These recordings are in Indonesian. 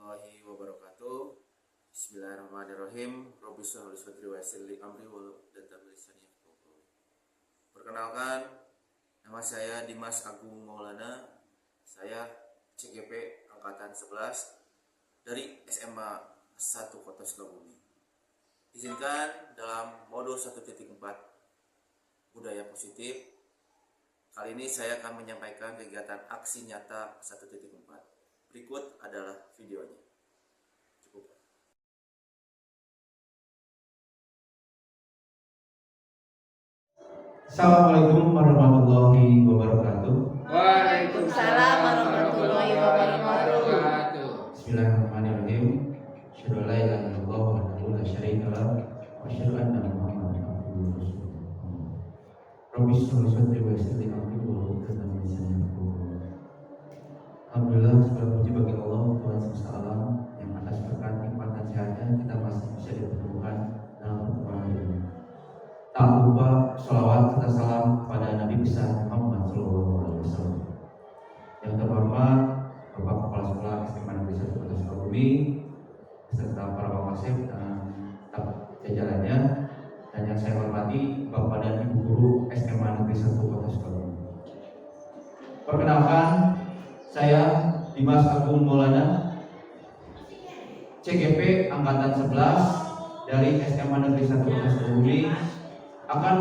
warahmatullahi wabarakatuh. Bismillahirrahmanirrahim. Rabbi shrah li sadri wa yassir li amri wahlul lisani yafqahu qawli. Perkenalkan, nama saya Dimas Agung Maulana. Saya CGP angkatan 11 dari SMA 1 Kota Sukabumi. Izinkan dalam modul 1.4 budaya positif. Kali ini saya akan menyampaikan kegiatan aksi nyata 1.4. Berikut adalah videonya. Cukup. Assalamualaikum warahmatullahi wabarakatuh. Waalaikumsalam warahmatullahi wabarakatuh. Bismillahirrahmanirrahim. Asyhadu an la ilaha illallah wahdahu la syarika lah wa asyhadu anna Muhammadan abduhu wa rasuluh. Rabbi shrah li sadri wa yassir li amri wahlul 'uqdatam min lisani yafqahu qawli. Alhamdulillah, segala puji bagi Allah Tuhan semesta alam yang atas berkat nikmat dan sehatnya kita masih bisa dipertemukan dalam pertemuan ini. Tak lupa sholawat serta salam kepada Nabi besar Muhammad SAW. Yang terhormat Bapak Kepala Sekolah SMA Negeri 1 Kota Sukabumi beserta para wakasek dan staf jajarannya, dan yang saya hormati Bapak dan Ibu Guru SMA Negeri 1 Kota Sukabumi. Perkenalkan, saya Dimas Agung Maulana, CGP angkatan 11 dari SMA Negeri 1 Kota Sukabumi, akan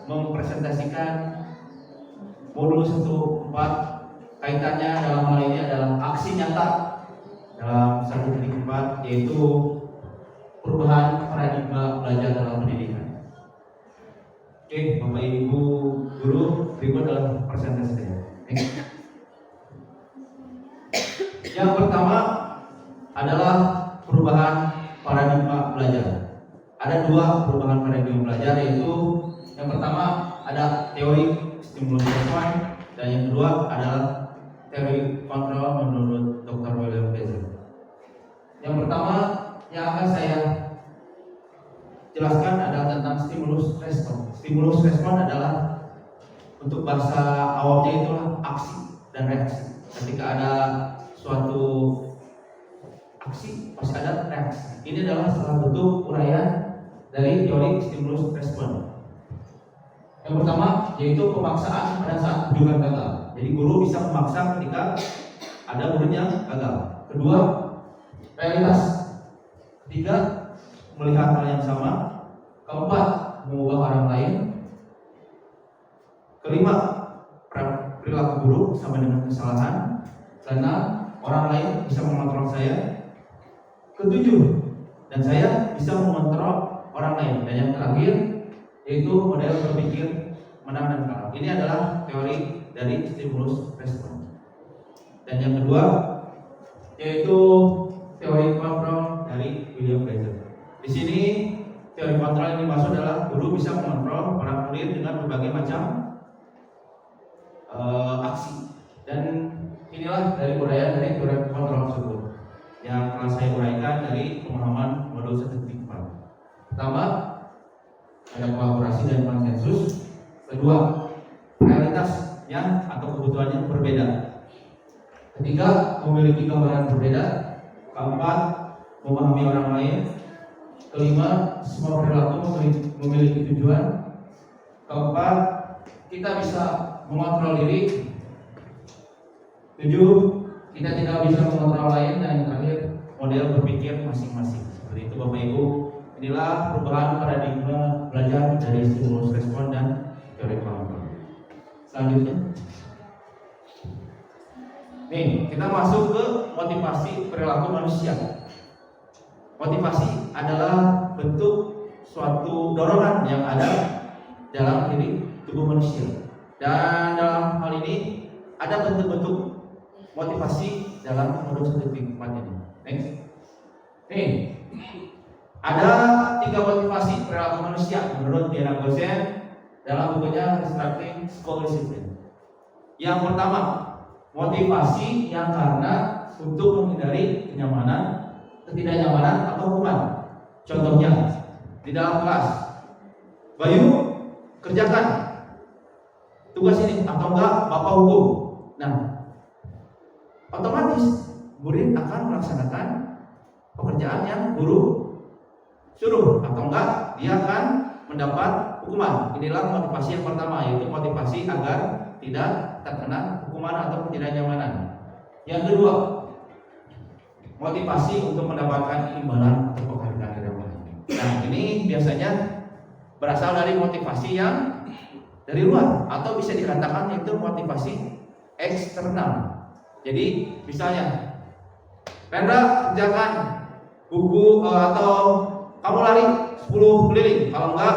mempresentasikan modul 1.4. Kaitannya dalam hal ini adalah aksi nyata dalam 1.4, yaitu perubahan paradigma belajar dalam pendidikan. Oke, Bapak Ibu Guru, berikut adalah presentasi saya. Yang pertama adalah perubahan paradigma belajar. Ada dua perubahan paradigma belajar, yaitu yang pertama ada teori stimulus response dan yang kedua adalah teori kontrol menurut Dr. William Blazer. Yang pertama yang akan saya jelaskan adalah tentang stimulus respon. Stimulus respon adalah, untuk bahasa awamnya, itulah aksi dan reaksi. Ketika ada suatu aksi pasti ada reaksi. Ini adalah salah bentuk uraian dari teori stimulus respon. Yang pertama yaitu pemaksaan pada saat tujuan gagal. Jadi guru bisa memaksa ketika ada murid yang gagal. Kedua, realitas. Ketiga, melihat hal yang sama. Keempat, mengubah orang lain. Kelima, perilaku buruk sama dengan kesalahan. Keenam, orang lain bisa mengontrol saya. Ketujuh, dan saya bisa mengontrol orang lain. Dan yang terakhir yaitu model berpikir menang dan kalah. Ini adalah teori dari stimulus respon. Dan yang kedua yaitu teori kontrol dari William Blazer. Di sini teori kontrol ini maksud adalah guru bisa mengontrol para murid dengan berbagai macam aksi. Dan inilah dari uraian dari teori kontrol tersebut yang telah saya uraikan dari pemahaman modul 1.4. Pertama, ada kolaborasi dan konsensus. Kedua, realitas yang atau kebutuhan yang berbeda. Ketiga, memiliki gambaran berbeda. Keempat, memahami orang lain. Kelima, semua perilaku memiliki tujuan. Keempat, kita bisa mengontrol diri. 7, kita tidak bisa mengontrol lain. Dan yang terakhir, model berpikir masing-masing. Seperti itu Bapak Ibu. Inilah perubahan paradigma belajar dari stimulus respon dan teori kontrol. Selanjutnya, nih kita masuk ke motivasi perilaku manusia. Motivasi adalah bentuk suatu dorongan yang ada dalam diri tubuh manusia. Dan dalam hal ini ada bentuk-bentuk motivasi dalam modul 1.4 ini. Next. Nih, ada 3 motivasi perilaku manusia menurut Diana Gosen dalam bukunya Restructuring School Discipline. Yang pertama, motivasi yang karena untuk menghindari kenyamanan, ketidaknyamanan atau hukuman. Contohnya, di dalam kelas, Bayu, kerjakan tugas ini atau enggak Bapak hukum. Nah, otomatis murid akan melaksanakan pekerjaan yang guru suruh, atau enggak dia akan mendapat hukuman. Inilah motivasi yang pertama, yaitu motivasi agar tidak terkena hukuman atau ketidaknyamanan. Yang kedua, motivasi untuk mendapatkan imbalan atau penghargaan dari orang lain. Nah, ini biasanya berasal dari motivasi yang dari luar, atau bisa dikatakan itu motivasi eksternal. Jadi misalnya, Rendra kerjakan buku atau kamu lari 10 keliling. Kalau enggak,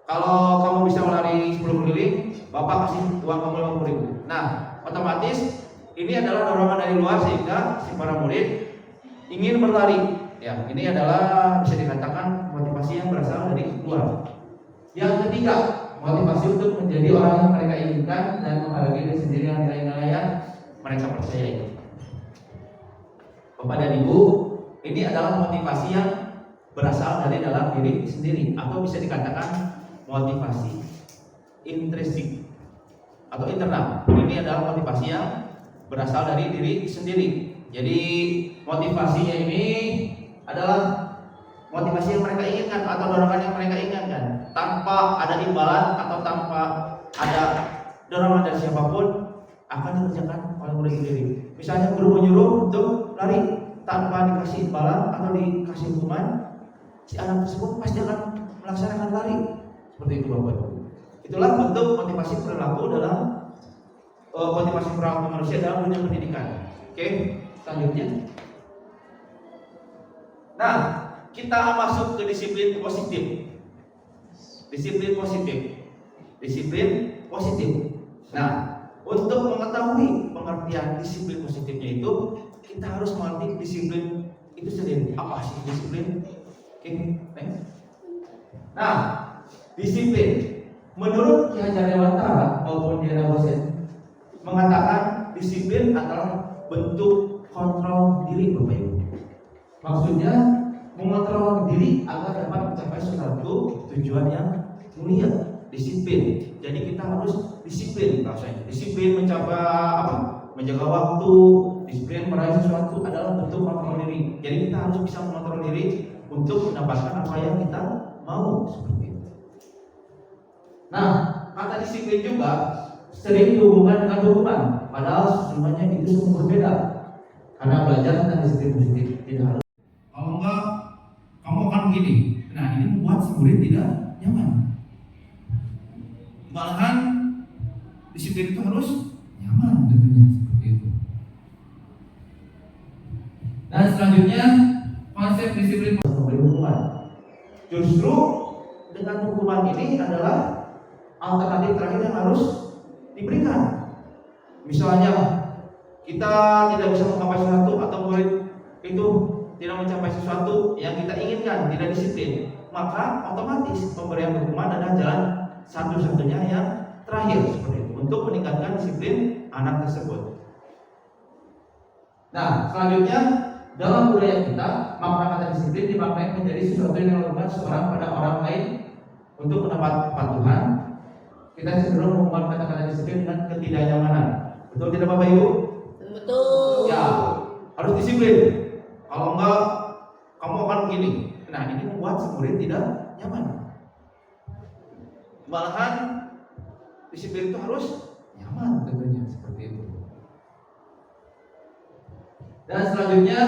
kalau kamu bisa lari 10 keliling, Bapak kasih uang kamu 50.000. Nah, otomatis ini adalah dorongan dari luar sehingga si para murid ingin berlari. Ya, ini adalah bisa dikatakan motivasi yang berasal dari luar. Yang ketiga, motivasi untuk menjadi orang yang mereka inginkan dan menghargai diri sendiri dengan nilai-nilai yang mereka percayai. Bapak dan Ibu, ini adalah motivasi yang berasal dari dalam diri sendiri, atau bisa dikatakan motivasi intrinsik atau internal. Ini adalah motivasi yang berasal dari diri sendiri. Jadi motivasinya ini adalah motivasi yang mereka inginkan atau dorongan yang mereka inginkan, tanpa ada imbalan atau tanpa ada dorongan dari siapapun, akan dikerjakan oleh murid sendiri. Misalnya guru menyuruh untuk lari tanpa dikasih imbalan atau dikasih hukuman, si anak tersebut pasti akan melaksanakan lari. Seperti itu Bapak Ibu. Itulah bentuk motivasi perilaku dalam motivasi perilaku manusia dalam dunia pendidikan. Oke, selanjutnya. Nah, kita masuk ke disiplin positif. Disiplin positif. Disiplin positif. Nah, untuk mengetahui pengertian disiplin positifnya itu, kita harus mengerti disiplin itu sendiri. Apa sih disiplin? Oke, next. Nah, disiplin menurut Ki Hajar Dewantara maupun Diana Bosen mengatakan disiplin adalah bentuk kontrol diri, Bapak Ibu. Maksudnya mengontrol diri agar dapat mencapai suatu tujuan yang mulia. Disiplin. Jadi kita harus disiplin, rasanya. Disiplin mencapai apa? Menjaga waktu, disiplin meraih sesuatu adalah bentuk kontrol diri. Jadi kita harus bisa mengontrol diri untuk mendapatkan apa yang kita mau, seperti itu. Nah, kata disiplin juga sering dihubungkan dengan hukuman, padahal sesungguhnya itu semua berbeda. Karena belajar tentang disiplin positif tidak harus. Kalau enggak, kamu akan begini. Nah, ini membuat si murid tidak nyaman. Malahan disiplin itu harus nyaman tentunya, seperti itu. Dan selanjutnya konsep disiplin memberi hukuman. Justru dengan hukuman ini adalah alternatif terakhir yang harus diberikan. Misalnya kita tidak bisa mencapai sesuatu atau murid itu tidak mencapai sesuatu yang kita inginkan, tidak disiplin, maka otomatis pemberian hukuman adalah jalan satu-satunya yang terakhir, seperti itu, untuk meningkatkan disiplin anak tersebut. Nah, selanjutnya dalam budaya kita, makna kata disiplin dimaknai menjadi sesuatu yang dilakukan seorang pada orang lain untuk mendapat kepatuhan. Kita cenderung mengubah kata-kata disiplin dengan ketidaknyamanan. Betul tidak Bapak Ibu? Betul. Ya, harus disiplin. Kalau enggak, kamu akan begini. Nah, ini membuat si murid tidak nyaman. Malahan disiplin itu harus nyaman tentunya, seperti itu. Dan selanjutnya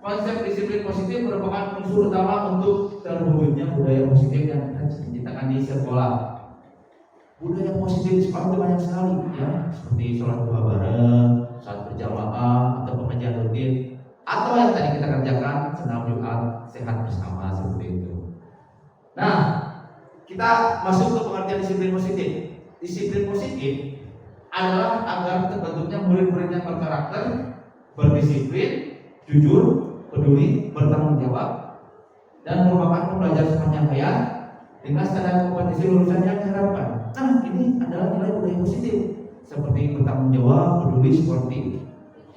konsep disiplin positif merupakan unsur utama untuk terwujudnya budaya positif yang kita ciptakan di sekolah. Budaya positif di sekolah itu banyak sekali, ya, seperti sholat duha bareng, sholat berjamaah, atau pengajian rutin, atau yang tadi kita kerjakan senam Jumat sehat bersama, seperti itu. Nah, kita masuk ke pengertian disiplin positif. Disiplin positif adalah agar terbentuknya murid-murid yang berkarakter, berdisiplin, jujur, peduli, bertanggung jawab, dan merupakan pembelajar sepanjang hayat dengan standar kompetisi lulusan yang diharapkan. Nah, ini adalah nilai budaya positif seperti bertanggung jawab, peduli, seperti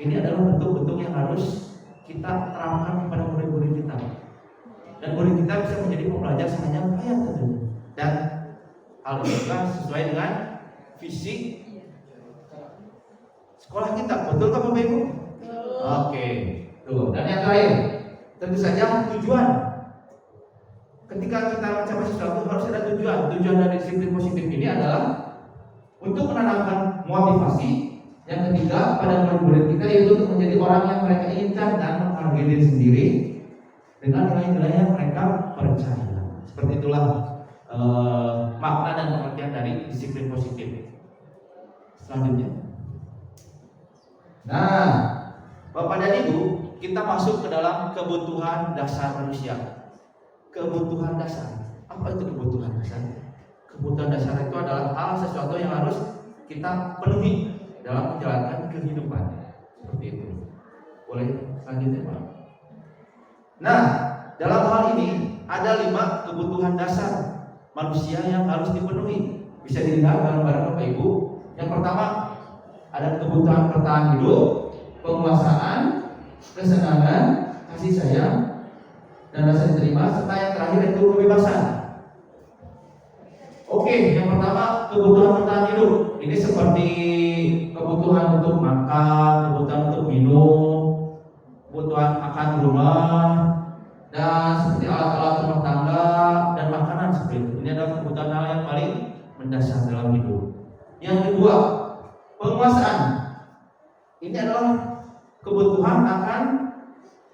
ini adalah bentuk-bentuk yang harus kita terapkan kepada murid-murid kita. Dan murid kita bisa menjadi pembelajar sepanjang hayat tentunya. Dan hal ini juga sesuai dengan visi sekolah kita. Betul kan Bapak Ibu? Oke, tuh. Dan yang terakhir, tentu saja tujuan. Ketika kita mencapai sesuatu harus ada tujuan. Tujuan dari disiplin positif ini adalah untuk menanamkan motivasi. Yang ketiga, pada murid-murid kita yaitu untuk menjadi orang yang mereka inginkan dan menghargai diri sendiri dengan nilai-nilai yang mereka percaya. Seperti itulah makna dan pengertian dari disiplin positif. Selanjutnya, nah, Bapak dan Ibu, kita masuk ke dalam kebutuhan dasar manusia. Kebutuhan dasar. Apa itu kebutuhan dasar? Kebutuhan dasar itu adalah hal sesuatu yang harus kita penuhi dalam menjalankan kehidupan. Seperti itu. Boleh selanjutnya, Pak? Nah, dalam hal ini ada 5 kebutuhan dasar manusia yang harus dipenuhi. Bisa dilihat bareng-bareng Bapak Ibu. Yang pertama, ada kebutuhan bertahan hidup, penguasaan, kesenangan, kasih sayang, dan rasa diterima, serta yang terakhir itu kebebasan. Oke, yang pertama kebutuhan bertahan hidup. Ini seperti kebutuhan untuk makan, kebutuhan untuk minum, kebutuhan akan rumah, dan seperti alat-alat rumah tangga dan makanan seperti itu. Ini adalah kebutuhan hal yang paling mendasar dalam hidup. Yang kedua, penguasaan. Ini adalah kebutuhan akan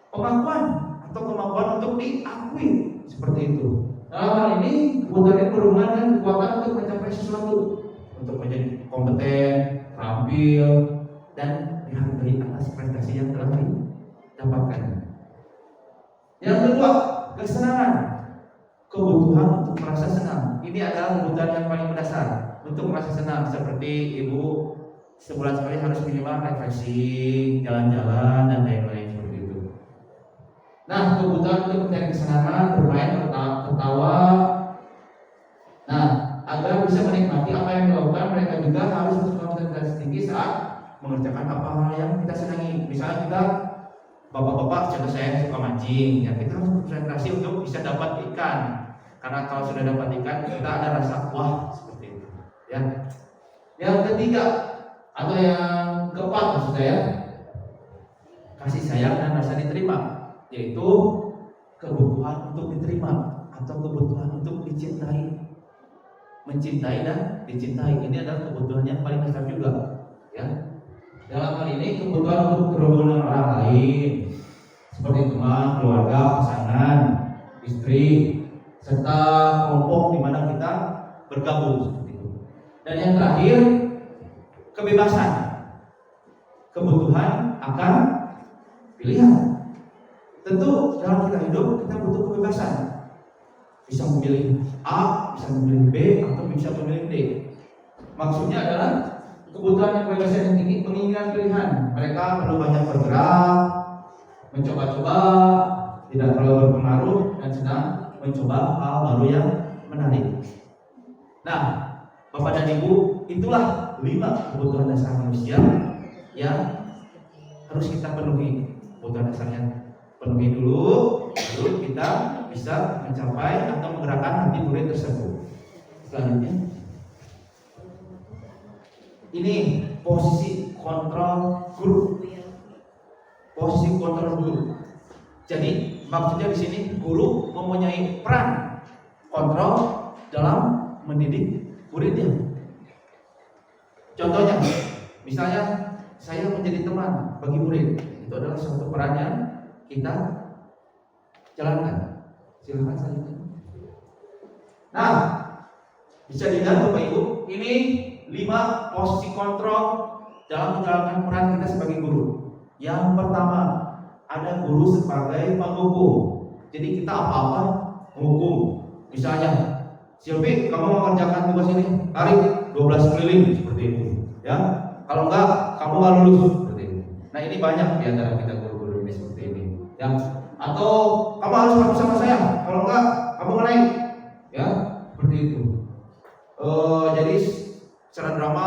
pengakuan atau kemampuan untuk diakui seperti itu. Dalam hal ini kebutuhan ini berhubungan dengan kekuatan untuk mencapai sesuatu, untuk menjadi kompeten, terampil, dan dihargai atas prestasi yang telah didapatkan. Yang kedua, kesenangan. Kebutuhan untuk merasa senang. Ini adalah kebutuhan yang paling mendasar untuk merasa senang. Seperti ibu sebulan sekali harus minimal refreshing, jalan-jalan, dan lain-lain seperti itu. Nah, kebutuhan untuk mencari kesenangan, bermain, tertawa. Nah, agar bisa menikmati apa yang dilakukan, mereka juga harus berkonsentrasi tinggi saat mengerjakan apa hal yang kita senangi. Misalnya kita, bapak-bapak, contoh saya suka mancing, ya kita harus konsentrasi untuk bisa dapat ikan. Karena kalau sudah dapat ikan, kita ada rasa wah seperti itu. Ya. Yang ketiga atau yang keempat maksud saya, kasih sayang dan rasa diterima, yaitu kebutuhan untuk diterima atau kebutuhan untuk dicintai. Mencintai dan dicintai, ini adalah kebutuhan yang paling besar juga, ya. Dalam hal ini kebutuhan untuk berhubungan dengan orang lain, seperti teman, keluarga, pasangan, istri, serta kelompok di mana kita bergabung seperti itu. Dan yang terakhir, kebebasan. Kebutuhan akan pilihan. Tentu dalam kita hidup kita butuh kebebasan. Bisa memilih A, bisa memilih B, atau bisa memilih D. Maksudnya adalah kebutuhan yang kebebasan yang tinggi, menginginkan pilihan. Mereka perlu banyak bergerak, mencoba-coba, tidak terlalu berpengaruh, dan sedang mencoba hal baru yang menarik. Nah, Bapak dan Ibu, itulah 5 kebutuhan dasar manusia yang harus kita penuhi. Kebutuhan dasarnya penuhi dulu, lalu kita bisa mencapai atau menggerakkan hati murid tersebut. Selanjutnya, ini posisi kontrol guru. Posisi kontrol guru. Jadi maksudnya di sini guru mempunyai peran kontrol dalam mendidik muridnya. Contohnya, misalnya saya menjadi teman bagi murid, itu adalah suatu peran yang kita jalankan. Silakan selanjutnya. Nah, bisa dilihat Bapak Ibu, ini 5 posisi kontrol dalam menjalankan peran kita sebagai guru. Yang pertama, ada guru sebagai penghukum. Jadi kita apa-apa menghukum. Misalnya, Silvi, kamu mengerjakan tugas ini, tarik 12 keliling seperti itu. Ya, kalau enggak, kamu nggak lulus seperti itu. Nah, ini banyak di antara kita guru-guru ini seperti ini. Ya, atau kamu harus patuh sama saya, kalau enggak, kamu naik. Ya, seperti itu. Jadi secara drama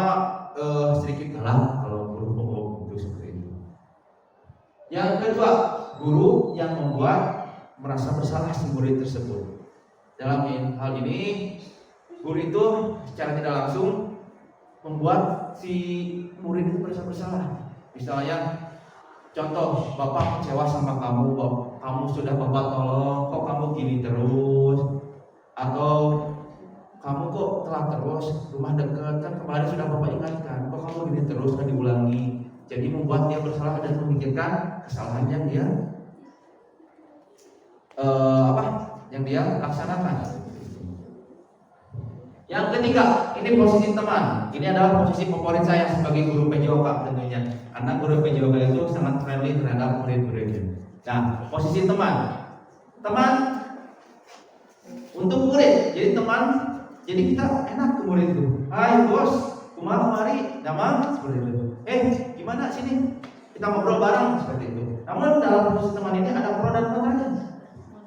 sedikit kalah kalau guru penghukum itu seperti itu. Yang kedua, guru yang membuat merasa bersalah si murid tersebut. Dalam hal ini, guru itu secara tidak langsung membuat si murid itu merasa bersalah. Misalnya, contoh, Bapak kecewa sama kamu, kamu sudah Bapak tolong, kok kamu gini terus? Atau kamu kok telat terus, rumah dekat, kan kemarin sudah Bapak ingatkan, kok kamu gini terus, kan diulangi. Jadi membuat dia bersalah dan memikirkan kesalahan yang dia yang dia laksanakan. Yang ketiga, ini posisi teman. Ini adalah posisi favorit saya sebagai guru PJOK tentunya. Karena guru PJOK itu sangat friendly terhadap murid-muridnya. Nah, posisi teman. Teman untuk murid. Jadi teman, jadi kita enak ke murid itu. Hai bos, kumaha kemari, damang seperti itu. Gimana sini? Kita ngobrol bareng seperti itu. Namun dalam posisi teman ini ada pro dan kontranya.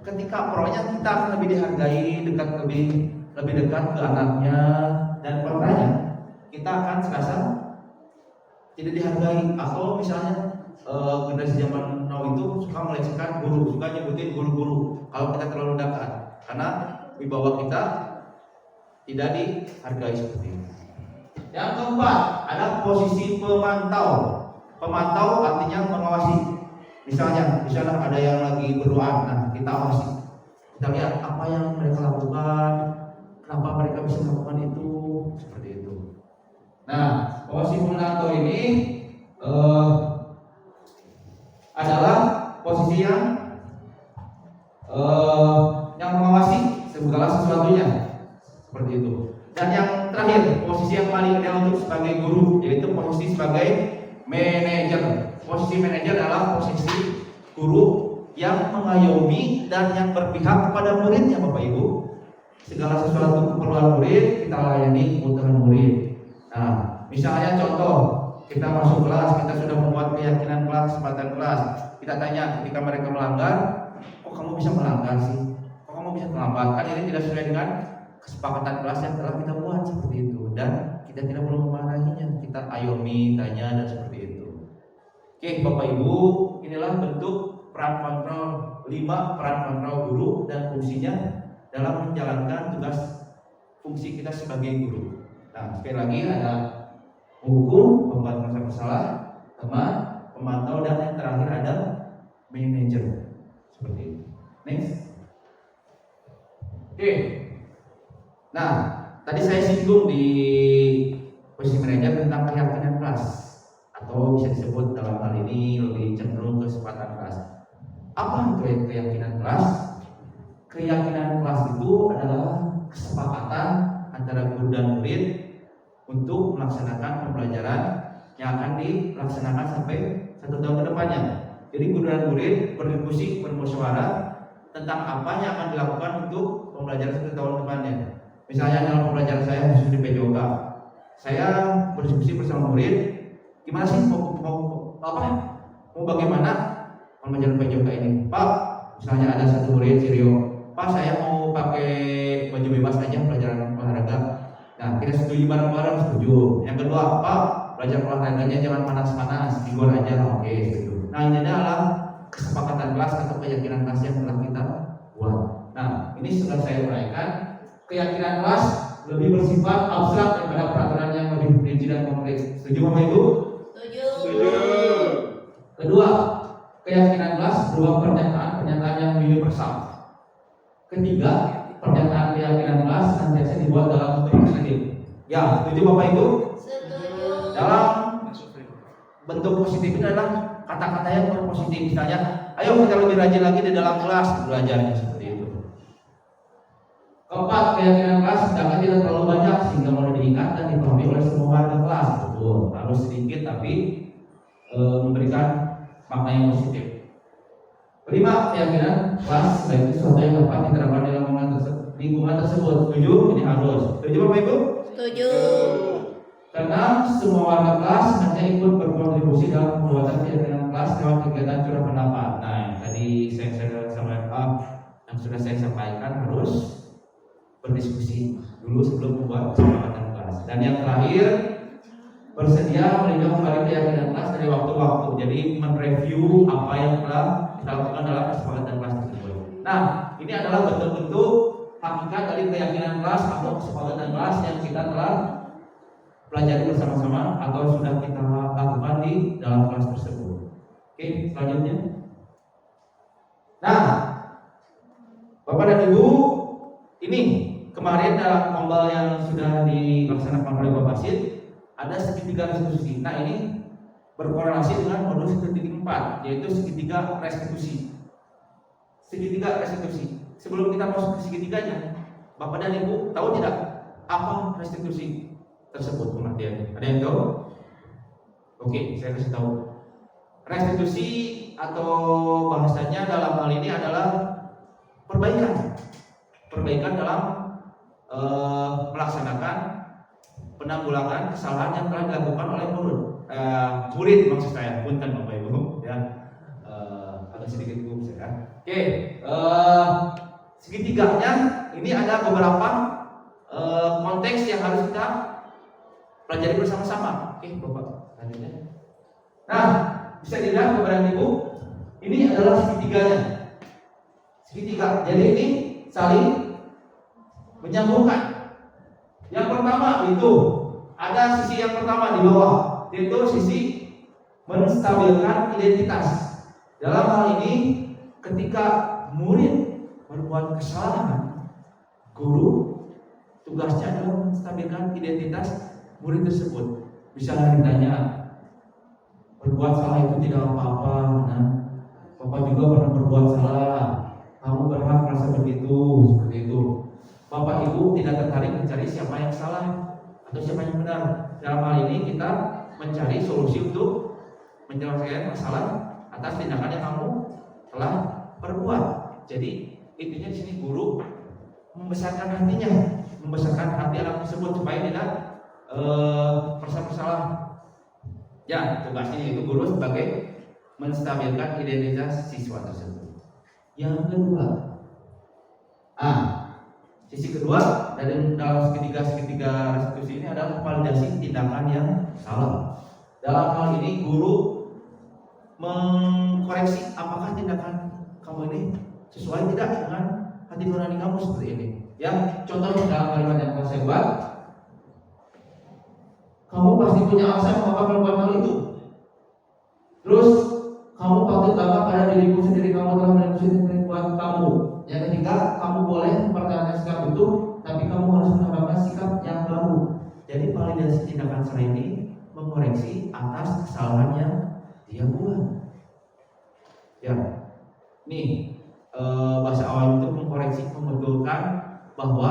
Ketika pro-nya kita akan lebih dihargai, lebih dekat ke anaknya, dan kontranya kita akan serasa tidak dihargai. Atau misalnya generasi zaman now itu suka melecehkan guru, suka nyebutin guru-guru kalau kita terlalu dekat, karena wibawa kita tidak dihargai seperti ini. Yang keempat ada posisi pemantau. Pemantau artinya mengawasi. Misalnya ada yang lagi berdoa, nah kita awasi, kita lihat apa yang mereka lakukan, kenapa mereka bisa melakukan itu, seperti itu. Nah, posisi pemantau ini adalah posisi yang mengawasi segala sesuatunya, seperti itu. Dan yang terakhir, posisi yang paling ideal untuk sebagai guru, yaitu posisi sebagai manajer. Posisi manajer adalah posisi guru yang mengayomi dan yang berpihak kepada muridnya, Bapak Ibu. Segala sesuatu keperluan murid kita layani kebutuhan murid. Nah, misalnya contoh, kita masuk kelas, kita sudah membuat keyakinan kelas, kesempatan kelas. Kita tanya ketika mereka melanggar, kok kamu bisa melanggar sih? Kok kamu bisa terlambat? Kan ini tidak sesuai dengan kesepakatan kelas yang telah kita buat, seperti itu. Dan kita tidak perlu memarahinya, kita ayomi, tanya, dan seperti itu. Oke, Bapak Ibu, inilah bentuk peran kontrol 5 peran kontrol guru dan fungsinya dalam menjalankan tugas fungsi kita sebagai guru. Nah, sekali lagi ada hukum, pembuat merasa bersalah, teman, pemantau, dan yang terakhir ada manajer. Seperti itu. Next. Oke. Nah, tadi saya singgung di posisi manajer tentang keyakinan kelas, atau bisa disebut dalam hal ini lebih cenderung ke kesepakatan kelas. Apa keyakinan kelas? Keyakinan kelas itu adalah kesepakatan antara guru dan murid untuk melaksanakan pembelajaran yang akan dilaksanakan sampai 1 tahun ke depannya. Jadi guru dan murid berdiskusi, bermusyawarah tentang apa yang akan dilakukan untuk pembelajaran 1 tahun ke depannya. Misalnya dalam pembelajaran saya khusus di PJOK, saya berdiskusi bersama murid, gimana sih mau bagaimana pembelajaran PJOK ini? Pak, misalnya ada satu murid Sirio, Pak saya mau pakai baju bebas aja pelajaran olahraga. Nah, kita setuju bareng-bareng, setuju. Yang kedua, Pak, belajar olahraganya jangan panas-panas, di luar aja, oke, setuju. Nah, ini adalah kesepakatan kelas atau keyakinan kelas yang telah kita buat. Nah, ini sudah saya uraikan. Keyakinan kelas lebih bersifat abstrak daripada peraturan yang lebih rinci dan konkret. Setuju Bapak Ibu? Setuju. Kedua, keyakinan kelas berupa pernyataan yang universal. Ketiga, pernyataan keyakinan kelas senantiasa dibuat dalam bentuk positif. Ya, setuju Bapak Ibu? Setuju. Dalam bentuk positif ini adalah kata-kata yang berpositif. Misalnya, ayo kita lebih rajin lagi di dalam kelas belajarnya, seperti itu. Keempat, keyakinan kelas sedangkan tidak terlalu banyak sehingga mudah diingat dan dipahami oleh semua warga kelas. Betul, harus sedikit tapi memberikan makna yang positif. Kelima, keyakinan kelas sebagai sesuatu yang dapat diterapkan di lingkungan tersebut. Setuju? Ini harus. Setuju Bapak Ibu? Setuju. Karena semua warga kelas hanya ikut berkontribusi dalam pembuatan keyakinan kelas lewat kegiatan curah pendapat. Nah, tadi yang sudah saya sampaikan harus berdiskusi dulu sebelum membuat kesepakatan kelas. Dan yang terakhir, bersedia meninjau kembali keyakinan kelas dari waktu-waktu. Jadi mereview apa yang telah kita lakukan dalam kesepakatan kelas tersebut. Nah, ini adalah bentuk-bentuk hakikat dari keyakinan kelas atau kesepakatan kelas yang kita telah pelajari bersama-sama atau sudah kita lakukan di dalam kelas tersebut. Oke, selanjutnya. Nah, Bapak dan Ibu, ini kemarin dalam ombal yang sudah dilaksanakan oleh Bapak Sid ada segitiga restitusi. Nah, ini berkorelasi dengan modul 1.4, yaitu segitiga restitusi. Segitiga restitusi. Sebelum kita masuk ke segitiganya, Bapak dan Ibu tahu tidak apa restitusi tersebut pengertiannya? Ada yang tahu? Oke, saya kasih tahu. Restitusi atau bahasanya dalam hal ini adalah perbaikan. Perbaikan dalam melaksanakan penanggulangan kesalahan yang telah dilakukan oleh murid maksud saya, bukan Bapak Ibu ya. Agak sedikit gugup saya. Oke, segitiganya ini ada beberapa konteks yang harus kita pelajari bersama-sama. Oke, Bapak lanjutnya. Nah, bisa dilihat Bapak dan Ibu, ini adalah segitiganya. Segitiga. Jadi ini saling menyambungkan. Yang pertama itu ada sisi yang pertama di bawah, yaitu sisi menstabilkan identitas. Dalam hal ini, ketika murid berbuat kesalahan, guru tugasnya adalah menstabilkan identitas murid tersebut. Misalnya ditanya, berbuat salah itu tidak apa-apa, nah, Bapak juga pernah berbuat salah, kamu berhak merasa begitu, seperti itu. Bapak Ibu tidak tertarik mencari siapa yang salah atau siapa yang benar. Dalam hal ini kita mencari solusi untuk menyelesaikan masalah atas tindakan yang kamu telah perbuat. Jadi intinya di sini guru membesarkan hatinya, membesarkan hati anak tersebut supaya tidak merasa bersalah. Ya, tugasnya itu guru sebagai menstabilkan identitas siswa tersebut. Yang kedua, sisi kedua dari dalam segitiga restitusi ini adalah validasi tindakan yang salah. Dalam hal ini guru mengkoreksi apakah tindakan kamu ini sesuai tidak dengan hati nurani kamu seperti ini. Ya, contohnya dalam kalimat yang telah saya buat, kamu pasti punya alasan mengapa melakukan hal itu. Terus kamu patut bangga pada dirimu sendiri, kamu telah menemukan buat kamu. Yang ketiga, kamu boleh mempertahankan sikap itu, tapi kamu harus menambahkan sikap yang baru. Jadi validasi tindakan salah ini mengoreksi atas kesalahan yang dia buat. Ya, nih bahasa awal itu mengkoreksi, membetulkan bahwa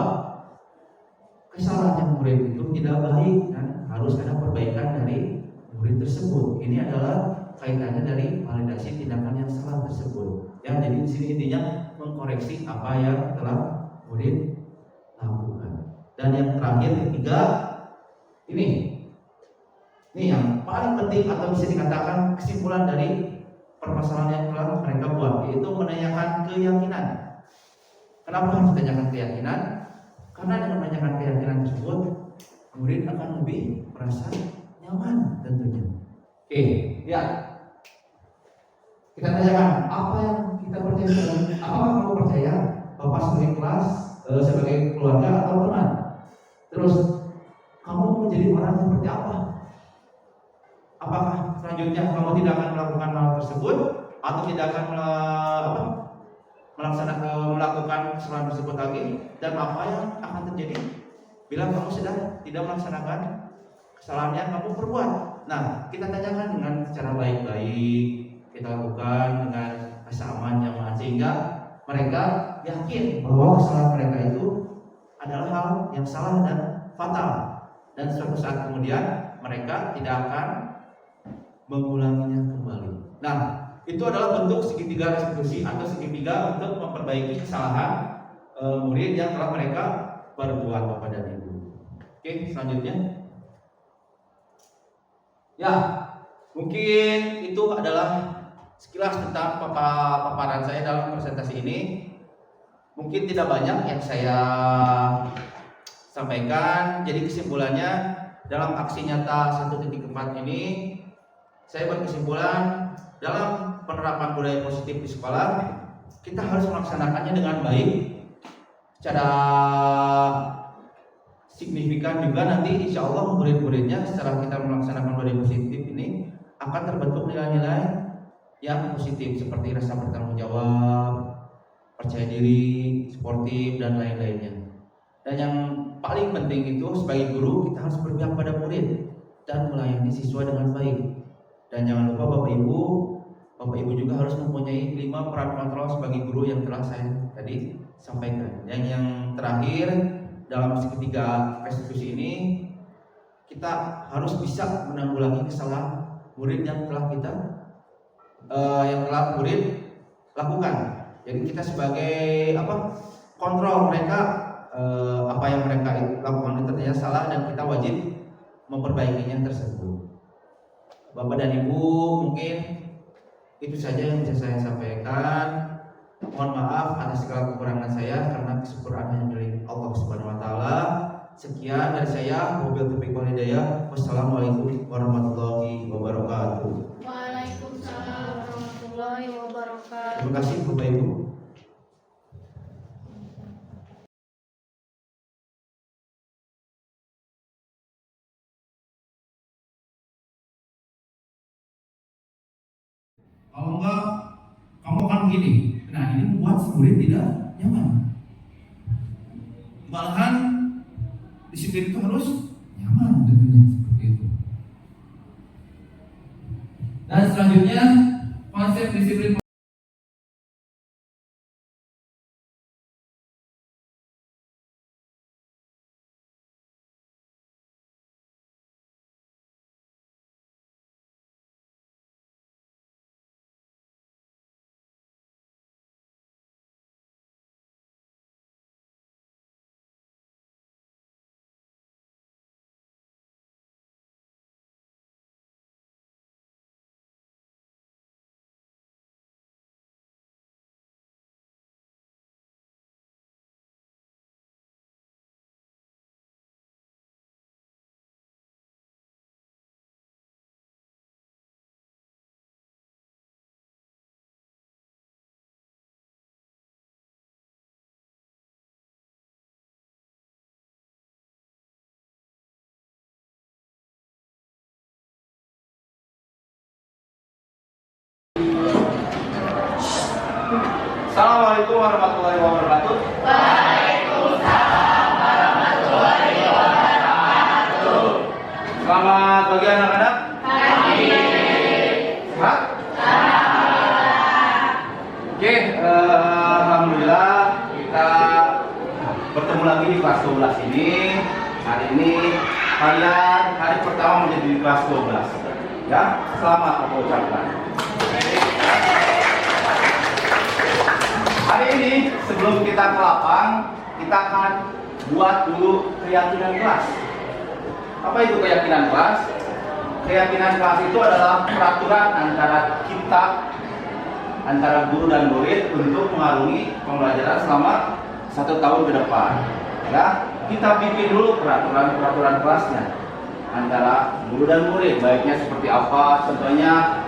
kesalahan yang murid itu tidak baik dan harus ada perbaikan dari murid tersebut. Ini adalah kaitannya dari validasi tindakan yang salah tersebut. Ya, jadi di sini intinya mengkoreksi apa yang telah murid lakukan. Dan yang terakhir ketiga, ini yang paling penting atau bisa dikatakan kesimpulan dari permasalahan yang telah mereka buat, yaitu menanyakan keyakinan. Kenapa harus ditanyakan keyakinan? Karena dengan menanyakan keyakinan tersebut, murid akan lebih merasa nyaman tentunya. Oke, ya. Kita tanyakan, apa yang kita percaya? Apakah kamu percaya Bapak sebagai kelas, sebagai keluarga atau teman? Terus kamu menjadi orang seperti apa? Apakah selanjutnya kamu tidak akan melakukan hal tersebut atau tidak akan melakukan kesalahan tersebut lagi? Dan apa yang akan terjadi bila kamu sudah tidak melaksanakan kesalahan yang kamu perbuat? Nah, kita tanyakan dengan secara baik-baik, kita lakukan dengan rasa aman, nyaman, sehingga mereka yakin bahwa kesalahan mereka itu adalah hal yang salah dan fatal, dan suatu saat kemudian mereka tidak akan mengulanginya kembali. Nah, itu adalah bentuk segitiga restitusi atau segitiga untuk memperbaiki kesalahan murid yang telah mereka perbuat, Bapak dan Ibu. Oke, selanjutnya. Ya, mungkin itu adalah sekilas tentang paparan saya dalam presentasi ini. Mungkin tidak banyak yang saya sampaikan. Jadi kesimpulannya, dalam aksi nyata 1.4 ini saya berkesimpulan, dalam penerapan budaya positif di sekolah, kita harus melaksanakannya dengan baik, secara signifikan juga nanti insya Allah murid-muridnya setelah kita melaksanakan budaya positif ini akan terbentuk nilai-nilai yang positif seperti rasa bertanggung jawab, percaya diri, sportif dan lain-lainnya. Dan yang paling penting itu sebagai guru kita harus berpihak pada murid dan melayani siswa dengan baik. Dan jangan lupa Bapak Ibu juga harus mempunyai 5 peran kontrol sebagai guru yang telah saya tadi sampaikan. Yang terakhir dalam ketiga restitusi ini kita harus bisa menanggulangi kesalahan murid yang telah murid lakukan. Jadi kita sebagai kontrol mereka apa yang mereka lakukan itu ternyata salah dan kita wajib memperbaikinya tersebut. Bapak dan Ibu, mungkin itu saja yang bisa saya sampaikan. Mohon maaf atas segala kekurangan saya karena kesempurnaan hanya milik Allah Subhanahu wa taala. Sekian dari saya, Wabillahi taufiq wal hidayah. Wassalamualaikum warahmatullahi wabarakatuh. Waalaikumsalam warahmatullahi wabarakatuh. Terima kasih Bapak Ibu. Kalau enggak, kamu akan begini. Nah, ini membuat si murid tidak nyaman. Malahan disiplin itu harus nyaman tentunya seperti itu. Dan selanjutnya konsep disiplin. Assalamualaikum warahmatullahi wabarakatuh. Waalaikumsalam warahmatullahi wabarakatuh. Selamat pagi anak-anak. Pagi. Sehat? Oke, alhamdulillah kita bertemu lagi di kelas 12 ini. Hari ini kalian hari pertama menjadi di kelas 12. Ya, selamat aku ucapkan. Hari ini sebelum kita ke lapang, kita akan buat dulu keyakinan kelas. Apa itu keyakinan kelas? Keyakinan kelas itu adalah peraturan antara guru dan murid untuk mengarungi pembelajaran selama 1 tahun ke depan. Ya, kita bikin dulu peraturan kelasnya antara guru dan murid. Baiknya seperti apa? Contohnya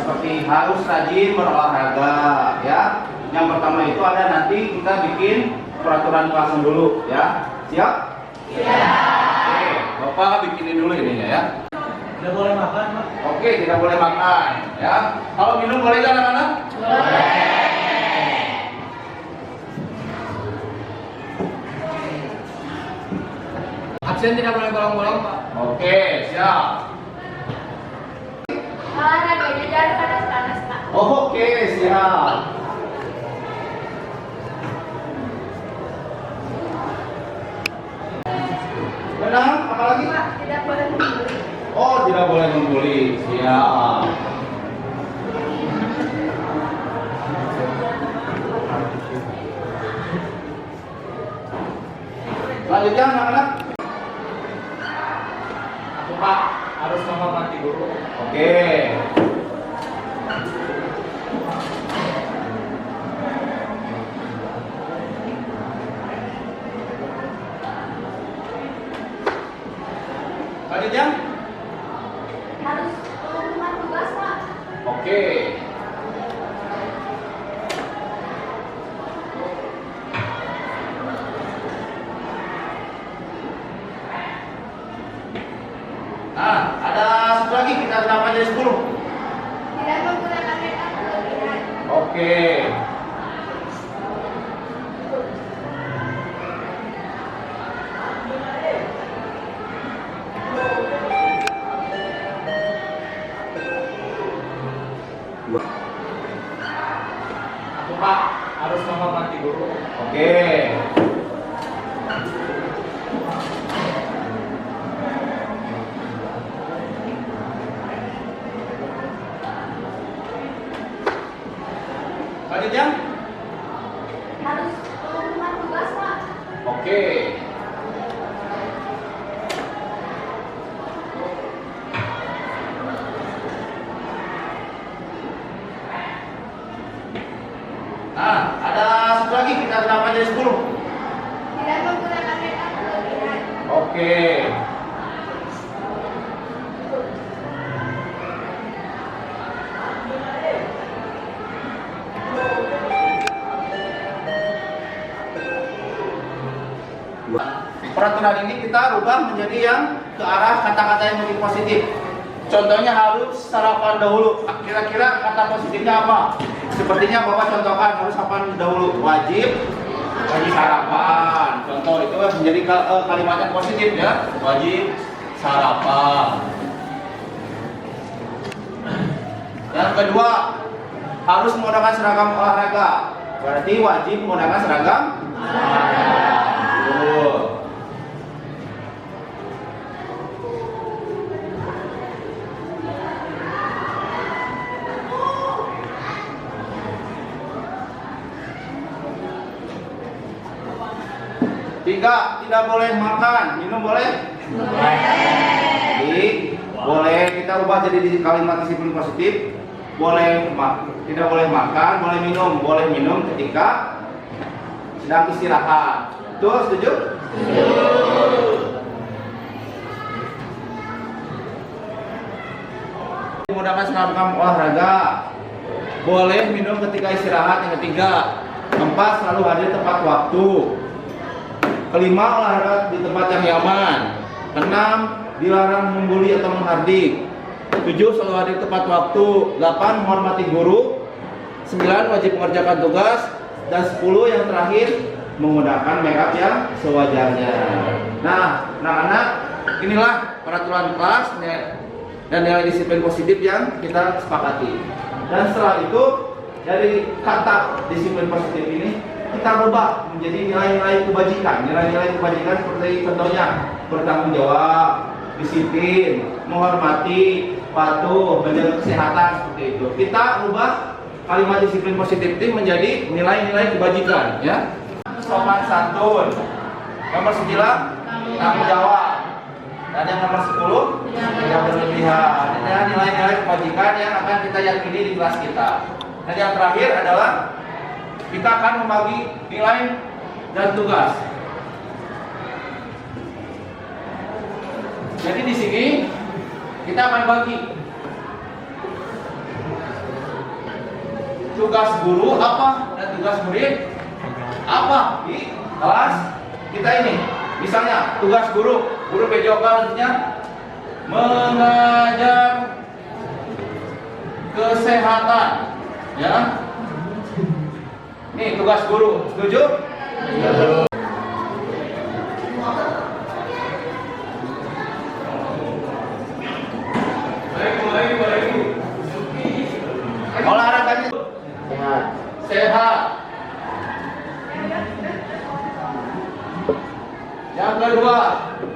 seperti harus rajin berolahraga. Ya. Yang pertama itu ada nanti kita bikin peraturan kelasnya dulu. Ya, siap? Iya. Oke, Bapak bikinin dulu ininya ya. Tidak boleh makan, Pak? Oke, tidak boleh makan, ya. Kalau minum boleh nggak anak-anak? Boleh. Absen tidak boleh bolong-bolong, Pak. Oke, siap. Olahraganya jangan panas-panas, Pak. Oke, siap. Benar, apa lagi? Pak, tidak boleh membeli. Oh, tidak boleh membuli. Siap. Lanjutnya anak-anak. Aku, Pak, harus menghormati guru. Oke. Lanjutnya. Harus melakukan tugas, Pak. Oke. Nah, ada satu lagi kita kenapa jadi 10? Tidak menggunakan metode Oke. Aku Pak harus menghormati guru. Oke. Selanjutnya? Harus rumah tugas Pak. Oke. Nah, ada satu lagi kita kenapa jadi 10? Tidak menggunakan makeup berlebihan. Oke. Peraturan ini kita rubah menjadi yang ke arah kata-kata yang lebih positif. Contohnya harus sarapan dahulu. Kira-kira kata positifnya apa? Sepertinya Bapak contohkan harus sarapan dahulu. Wajib sarapan. Contoh itu menjadi kalimat yang positif ya. Wajib sarapan. Yang kedua, harus menggunakan seragam olahraga. Berarti wajib menggunakan seragam olahraga. Betul. Tiga, tidak boleh makan, minum boleh? Jadi, boleh kita ubah jadi di kalimat disiplin positif. Tidak boleh makan, boleh minum ketika sedang istirahat. Tuh, setuju? Menggunakan seragam olahraga. Boleh minum ketika istirahat. Yang ketiga, 4, selalu hadir tepat waktu. Kelima, olahraga di tempat yang nyaman. 6, dilarang membuli atau menghardik. 7, selalu hadir tepat waktu. 8, menghormati guru. 9, wajib mengerjakan tugas. Dan 10 yang terakhir, menggunakan makeup yang sewajarnya. Nah, anak-anak, inilah peraturan kelas dan nilai disiplin positif yang kita sepakati. Dan setelah itu, dari kata disiplin positif ini kita rubah menjadi nilai-nilai kebajikan. Nilai-nilai kebajikan seperti contohnya bertanggung jawab, disiplin, menghormati, patuh, menjaga kesehatan, seperti itu. Kita rubah kalimat disiplin positif ini menjadi nilai-nilai kebajikan, ya. Sopan santun. Nomor 9, tanggung jawab. Dan yang nomor 10, tidak berlebihan. Ini adalah nilai-nilai kebajikan yang akan kita yakini di kelas kita. Dan yang terakhir adalah kita akan membagi nilai dan tugas. Jadi di sini kita akan bagi tugas guru apa dan tugas murid apa di kelas kita ini. Misalnya tugas guru PJOK artinya mengajar kesehatan, ya. Ini tugas guru, setuju? Olahraganya sehat. Yang kedua,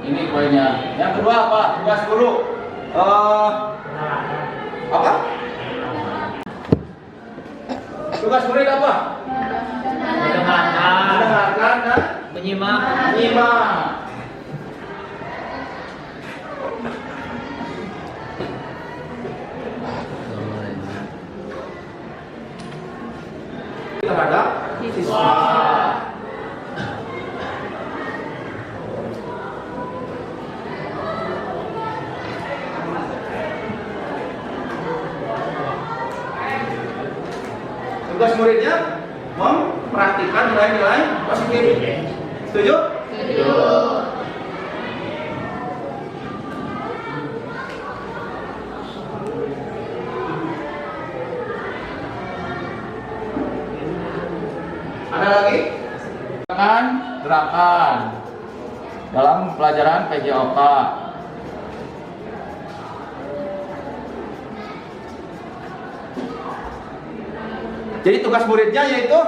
ini poinnya. Yang kedua apa? Tugas guru. Apa? Tugas murid apa? Mendengarkan dan menyimak. Terhadap siswa. Tugas muridnya mempraktikkan nilai-nilai positif. Setuju? Setuju. gerakan dalam pelajaran PJOK. Jadi tugas muridnya yaitu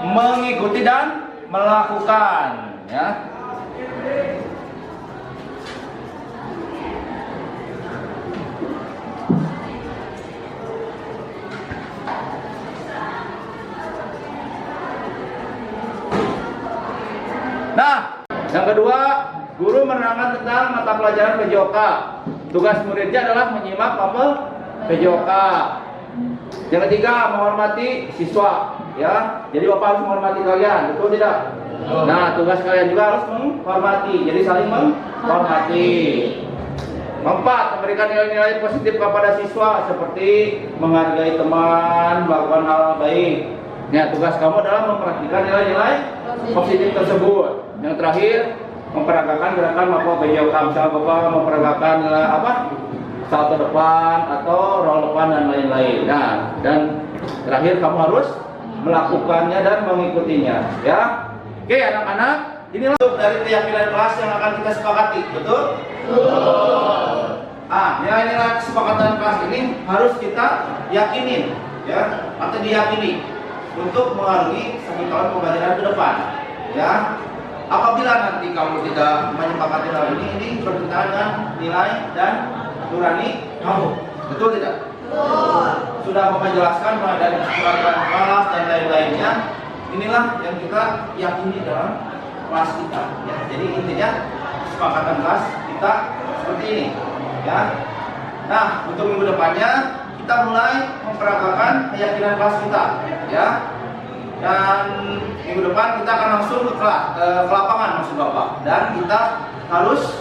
mengikuti dan melakukan, ya. Nah, yang kedua, guru menerangkan tentang mata pelajaran PJOK. Tugas muridnya adalah menyimak nomor PJOK. Yang ketiga, menghormati siswa, ya. Jadi Bapak harus menghormati kalian, betul tidak? Nah, tugas kalian juga harus menghormati. Jadi saling menghormati. Keempat, memberikan nilai-nilai positif kepada siswa seperti menghargai teman, melakukan hal baik. Ya, tugas kamu adalah memperhatikan nilai-nilai positif tersebut. Yang terakhir, memperagakan gerakan apa PJOK. Misalnya Bapak memperagakan salto depan atau roll depan dan lain-lain. Nah, dan terakhir kamu harus melakukannya dan mengikutinya, ya. Oke, anak-anak, inilah dari keyakinan kelas yang akan kita sepakati, betul? Nilai-nilai kesepakatan kelas ini harus kita yakinin, ya, atau diyakini untuk mengaruhi 1 tahun pembelajaran ke depan, ya. Apabila nanti kamu tidak menyepakati hal ini bertentangan dengan nilai dan nurani kamu, betul tidak? Betul. Sudah Bapak jelaskan mulai dari kesepakatan kelas dan lain-lainnya. Inilah yang kita yakini dalam kelas kita, ya. Jadi intinya kesepakatan kelas kita seperti ini, ya. Nah, untuk minggu depannya kita mulai memperagakan keyakinan kelas kita, ya. Dan minggu depan kita akan langsung ke lapangan, maksud Bapak. Dan kita harus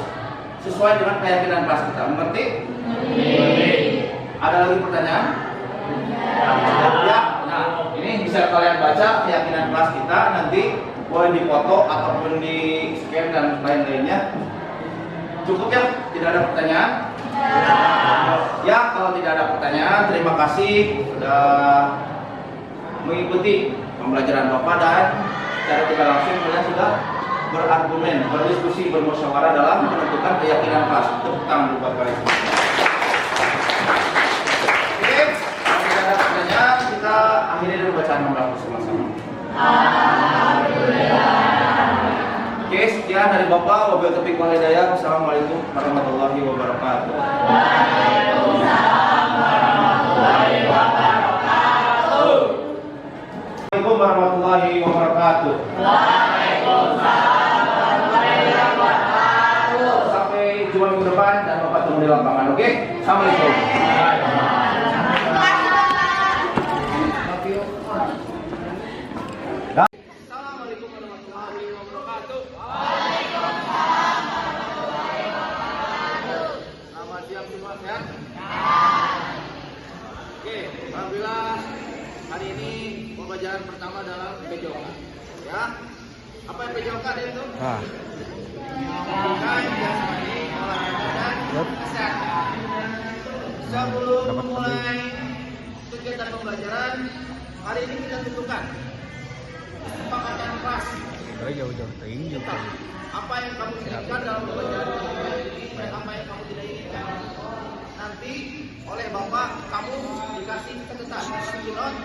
sesuai dengan keyakinan kelas kita. Mengerti? Ada lagi pertanyaan? Ya. Nah, ini bisa kalian baca keyakinan kelas kita, nanti boleh dipoto ataupun di scan dan lain-lainnya. Cukup ya? Tidak ada pertanyaan? Ya, kalau tidak ada pertanyaan, terima kasih sudah mengikuti pembelajaran Bapak, dan secara tidak langsung kalian sudah berargumen, berdiskusi, bermusyawarah dalam menentukan keyakinan kelas. Tepuk tangan buat kalian. Oke, kalau tidak ada pertanyaan, kita akhiri dulu bacaan nomor bersama-sama. Oke, sekian dari Bapak. Wabillahi taufiq wal hidayah. Wassalamualaikum warahmatullahi wabarakatuh. Waalaikumsalam warahmatullahi wabarakatuh. Assalamualaikum warahmatullahi wabarakatuh. Waalaikumsalam warahmatullahi wabarakatuh. Sampai jumpa minggu depan dan Bapak tunggu di lapangan, oke? Assalamualaikum. Assalamualaikum warahmatullahi wabarakatuh. Selamat siang semua, sehat? Oke, alhamdulillah hari ini pembelajaran pertama dalam PJOK, ya. Apa yang PJOK itu? Pendidikan, jasmani, olahraga dan kesehatan. Sebelum memulai kegiatan pembelajaran, hari ini kita tentukan kesepakatan kelas. Kita, apa yang kamu inginkan dalam pembelajaran ini dan apa yang kamu tidak inginkan. Nanti oleh Bapak kamu dikasih catatan, note.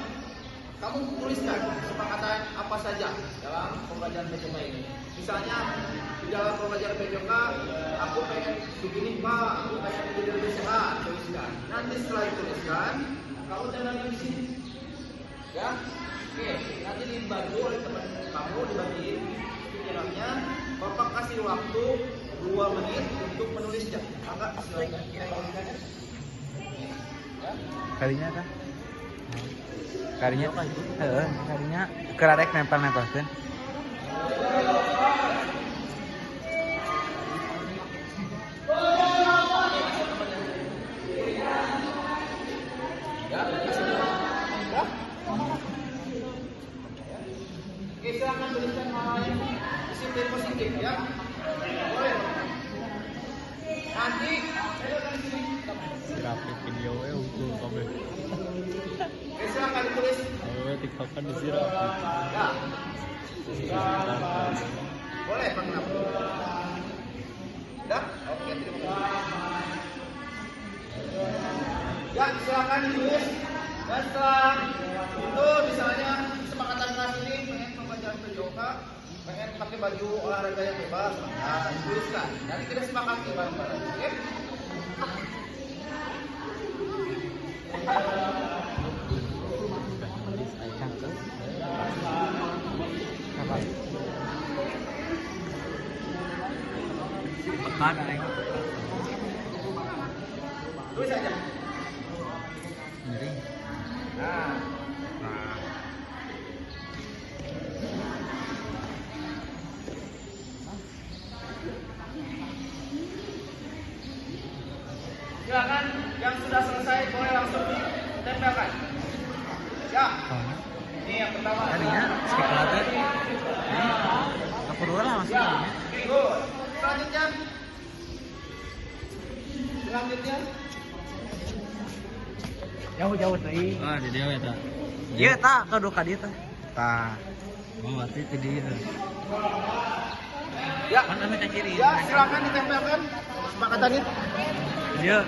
Kamu tuliskan kesepakatan apa saja dalam pembelajaran PJOK ini. Misalnya di dalam pembelajaran PJOK, aku pengen begini Pak, aku pengen menjadi lebih sehat, tuliskan. Nanti setelah dituliskan, kamu tandanya di sini, ya. Oke, nanti dibantu oleh teman kamu, dibagiin pikirannya. Bapak kasih waktu 2 menit untuk menulisnya. Angkat, silakan. Karinya kan? Karinya apa itu? Karinya kerarek nempel-nempelkeun. Oke, silakan tuliskan hal yang disiplin positif, ya. Boleh. Nanti saya akan sini. Grafik video utuh kabeh. Oke, silakan ditulis. TikTok kan disirap. Ya. Boleh Pak Kenapa? Udah? Oke, terima kasih. Ya, silakan ditulis. Dan setelah itu misalnya kesepakatan kelas ini pengen pembelajaran PJOK, pengen pakai baju olahraga yang bebas, nah tuliskan. Nanti kita sepakati bareng-bareng, oke? Pekan aing. Tulis aja. Miring. Nah, silakan yang sudah selesai boleh langsung ditempelkan. Ya, ini yang pertama. Tadinya sekitar teh. Aku dulu lah masih. Ya, oke, good. Selanjutnya. Selanjutnya. Jauh-jauh teh. Ah, di dia eta. Iya tah, kado ka dieu tah. Tah. Oh, berarti di dieu. Ya, Kan ame ka kiri. ya silakan ditempelkan kesepakatannya. Dia.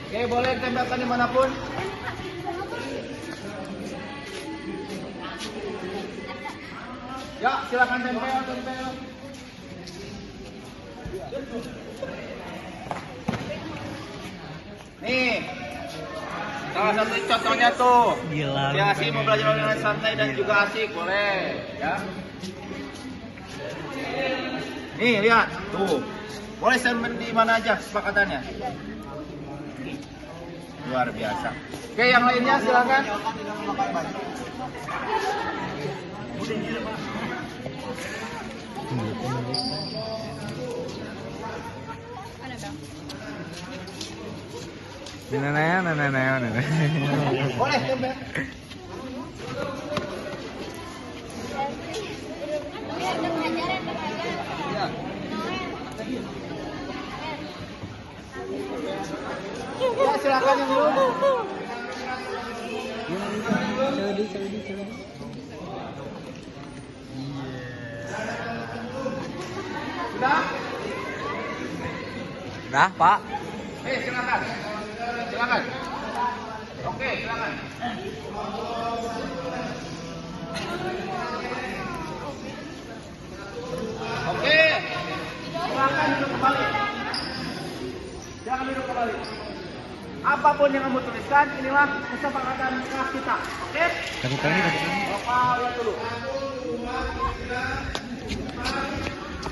Oke, boleh ditempelkan dimanapun. Ya, silakan tempel. Nih, salah satu contohnya tuh. Gila. Si asik mau belajar dengan santai dan juga asik, boleh. Ya. Nih, lihat. Tuh. Boleh segmen di mana aja kesepakatannya. Luar biasa. Oke, yang lainnya silakan. Nenek. Boleh tempel. Ya. Ya, silakan yang dulu. Sudah? Dah, Pak. Silakan. Silakan. Oke, silakan. Oke. Silakan duduk kembali. Jangan duduk kembali. Apapun yang kamu tuliskan, inilah kesepakatan kelas kita. Oke? Kali. Bapak lihat dulu.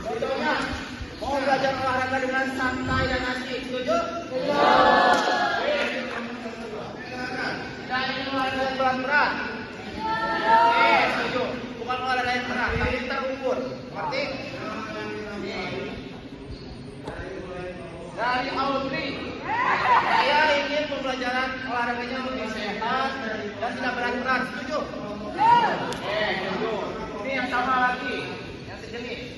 Contohnya, mau belajar olahraga dengan santai dan asik. Setuju? Tidak ingin olahraga yang berat-berat. Oke, setuju. Bukan olahraga yang berat, tapi terukur. Ngerti? Dari Audrey, saya ingin pembelajaran olahraganya lebih sehat dan tidak berat-berat. Setuju? Setuju. Ini yang sama lagi, yang sejenis.